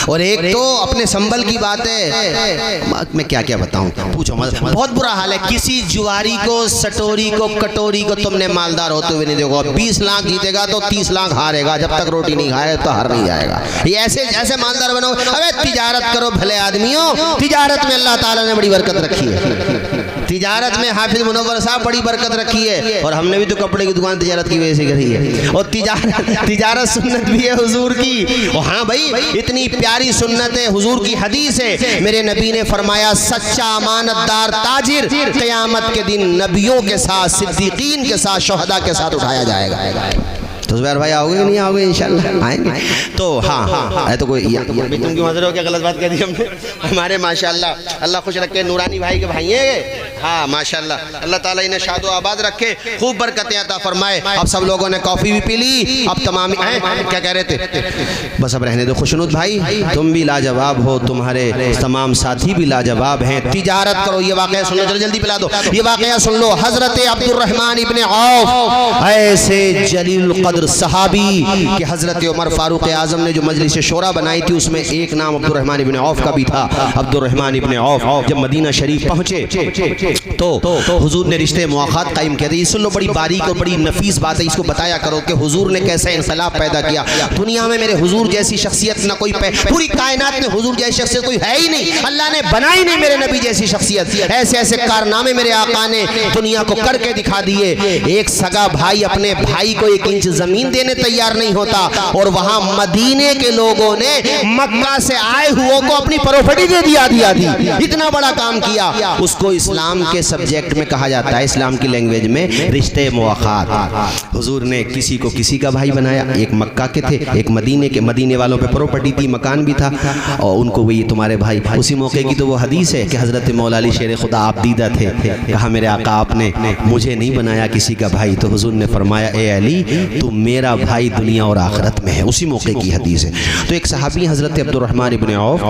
और एक तो अपने संबल की बात है, मैं क्या क्या बताऊं, पूछो मत। बहुत बुरा हाल है। किसी जुआरी को, सटोरी को, कटोरी को तुमने मालदार होते हुए नहीं देखो। 20 लाख जीतेगा तो 30 लाख हारेगा। जब तक रोटी नहीं खाए तो हार नहीं जाएगा। ये ऐसे मालदार बनो। अबे तिजारत करो भले आदमियों। तिजारत में अल्लाह ताला ने बड़ी बरकत रखी है। तिजारत में हाफिज मुनव्वर साहब बड़ी बरकत रखी है। और हमने भी तो कपड़े की दुकान तिजारत की वजह से करी है। और तिजारत सुन्नत भी है हुजूर की। और हाँ भाई, इतनी प्यारी सुन्नत है, हुजूर की हदीस है। मेरे नबी ने फरमाया सच्चा अमानतदार ताजिर क़यामत के दिन नबियों के साथ, सिद्दीकीन के साथ, शुहदा के साथ उठाया जाएगा। तो जुबैर भाई आओगे कि नहीं आओगे? इंशाल्लाह आएंगे। तो हाँ तो कोई तुम क्यों हाजिर हो? क्या गलत बात कर दी हमने? हमारे माशाल्लाह अल्लाह खुश रखे, नूरानी भाई के भाई हैं। हाँ माशाल्लाह, अल्लाह ताला इन्हें शादो आबाद रखे, खूब बरकतें अता फरमाए। अब सब लोगों ने कॉफ़ी भी पी ली। अब तमाम क्या कह रहे थे? बस अब रहने दो। खुशनुद भाई तुम भी लाजवाब हो, तुम्हारे तमाम साथी भी लाजवाब हैं। तिजारत करो। ये वाक़या सुन लो, जल्दी पिला दो। ये वाक़या सुन लो। हज़रत अब्दुर्रहमान इब्न औफ, ऐसे जलील कद्र सहाबी कि हज़रत उमर फारूक आज़म ने जो मजलिस शोरा बनाई थी उसमें एक नाम अब्दुर्रहमान इब्न औफ का भी था। अब्दुर्रहमान इब्न औफ जब मदीना शरीफ पहुँचे तो हुजूर ने रिश्ते मुआख़ात कायम किए थे। ये सुन लो, बड़ी बारीक और बड़ी नफीस बात है। इसको बताया करो कि हुजूर ने कैसे इंकलाब पैदा किया। दुनिया में मेरे हुजूर जैसी शख्सियत ना कोई, पूरी कायनात में हुजूर जैसी शख्सियत कोई है ही नहीं। अल्लाह ने बनाई नहीं मेरे नबी जैसी शख्सियत। ऐसे ऐसे कारनामे मेरे आका ने दुनिया को करके दिखा दिए। एक सगा भाई अपने भाई को 1 इंच जमीन देने तैयार नहीं होता, और वहां मदीने के लोगों ने मक्का से आए हुओं को अपनी प्रॉपर्टी दे दिया दी। इतना बड़ा काम किया। उसको इस्लाम के सब्जेक्ट में कहा जाता है, इस्लाम की लैंग्वेज में रिश्ते मुआख़ात। हुजूर ने किसी को किसी का भाई बनाया। एक मक्का के थे, एक मदीने के। मदीने वालों पे प्रॉपर्टी थी, मकान भी था, और उनको वही तुम्हारे भाई। उसी मौके की तो वो हदीस है कि हज़रत मौला अली शेर खुदा आप दीदा थे। कहा मेरे आका आपने मुझे नहीं बनाया किसी का भाई। तो हुजूर ने फरमाया ए अली तू मेरा भाई दुनिया और आखिरत में है। उसी मौके की हदीस है। तो एक सहाबी हज़रत अब्दुर्रहमान इब्न औफ,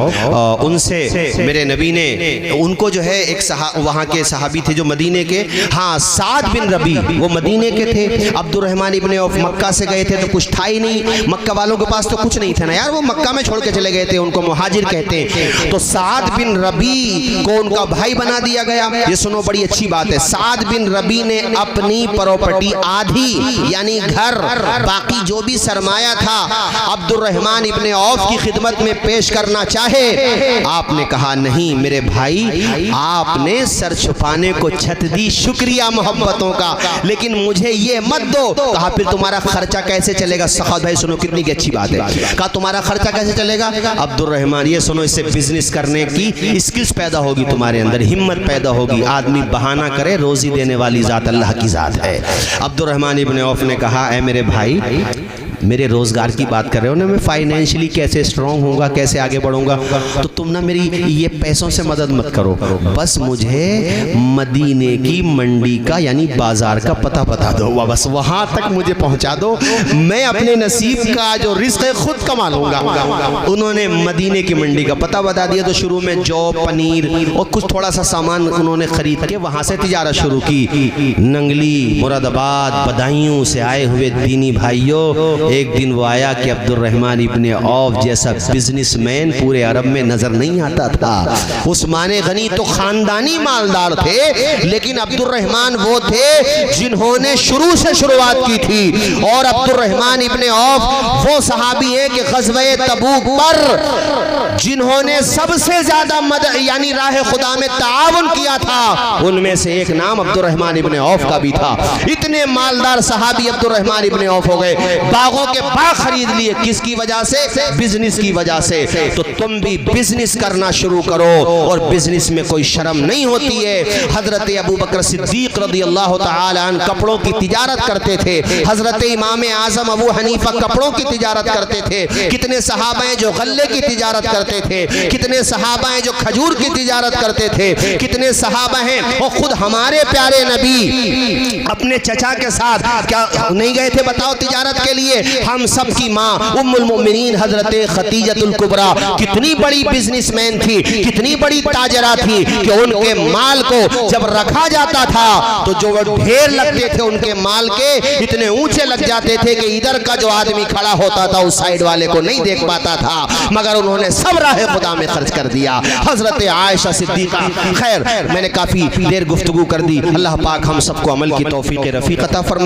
उनसे मेरे नबी ने, उनको जो है एक वहाँ के सहाबी थे जो मदीने के, हाँ साद बिन रबी, वो मदीने के थे। अब्दुर्रहमान इब्न औफ मक्का से गए थे तो कुछ था ही नहीं। मक्का वालों के पास तो कुछ नहीं था ना यार, वो मक्का में छोड़ के चले गए थे, उनको मुहाजिर कहते हैं। तो साद बिन रबी को उनका भाई बना दिया गया। ये सुनो, बड़ी अच्छी बात है। साद बिन रबी ने अपनी प्रॉपर्टी आधी, यानी घर, बाकी जो भी सरमाया था अब्दुर्रहमान इब्न औफ की खिदमत में पेश करना चाहे। आपने कहा नहीं मेरे भाई, आपने सर छुपाने को छत दी, शुक्रिया मोहब्बतों का, लेकिन मुझे ये मत दो। कहा फिर तुम्हारा खर्चा कैसे चलेगा? सखावत भाई सुनो कितनी अच्छी बात है। कहा तुम्हारा खर्चा कैसे चलेगा? अब्दुर्रहमान ये सुनो, इससे बिजनेस करने की स्किल्स पैदा होगी, तुम्हारे अंदर हिम्मत पैदा होगी। आदमी बहाना करे, रोजी देने वाली जात अल्लाह की जात है। अब्दुर्रहमान इब्न औफ ने कहा ऐ मेरे भाई, मेरे रोज़गार की बात कर रहे हो ना, मैं फाइनेंशियली कैसे स्ट्रांग होऊंगा, कैसे आगे बढ़ूंगा, तो तुम ना मेरी ये पैसों से मदद मत करो, बस मुझे मदीने की मंडी का यानी बाजार का पता बता दो, बस वहां तक मुझे पहुंचा दो, मैं अपने नसीब का जो रिस्क है खुद कमा लूंगा। उन्होंने मदीने की मंडी का पता बता दिया, तो शुरू में जौ, पनीर और कुछ थोड़ा सा सामान उन्होंने खरीद के वहां से तिजारत शुरू की। नंगली, मुरादाबाद, बदायूं से आए हुए दीनी भाइयों, एक दिन वो आया कि अब्दुर्रहमान इब्ने औफ जैसा बिजनेसमैन पूरे अरब में नजर नहीं आता था। उस्मान गनी तो खानदानी मालदार थे, लेकिन अब्दुर्रहमान वो थे जिन्होंने शुरू से शुरुआत की थी। और अब्दुर्रहमान इब्ने औफ वो सहाबी है कि ग़ज़वे तबूक पर जिन्होंने सबसे ज्यादा मदद यानी राह खुदा में ताउन किया था, उनमें से एक नाम अब्दुर्रहमान इब्ने औफ का भी था। इतने मालदार सहाबी अब्दुर्रहमान इब्ने औफ हो गए, बागों के बाग खरीद लिए, किसकी वजह से? बिजनेस की वजह से। तो तुम भी बिजनेस करना शुरू करो, और बिजनेस में कोई शर्म नहीं होती है। हजरत अबू बकर सिद्दीक रज़ियल्लाहु ताला अन्हु कपड़ों की तिजारत करते थे, हजरत इमाम आजम अबू हनीफा कपड़ों की तिजारत करते थे, कितने सहाबा हैं जो गल्ले की तिजारत करते थे, कितने सहाबा हैं जो खजूर की तिजारत करते थे, कितने सहाबा हैं, और खुद हमारे प्यारे नबी अपने चचा के साथ क्या नहीं गए थे बताओ तिजारत के लिए? हम सब की माँ उम्मुल मोमिनीन हजरत खतीजतुल कुबरा कितनी बड़ी बिजनेसमैन थी, कितनी बड़ी ताजरा थी कि उनके माल को जब रखा जाता था तो जो ढेर लगते थे उनके माल के, इतने ऊंचे लग जाते थे कि इधर का जो आदमी खड़ा होता था उस साइड वाले को नहीं देख पाता था, मगर उन्होंने सब राह खुदा में खर्च कर दिया। हजरत आयशा सिद्दीका, खैर मैंने काफी देर गुफ्तगू कर दी, अल्लाह पाक हम सबको अमल की तौफीक रफ़ीक अता फरमाए।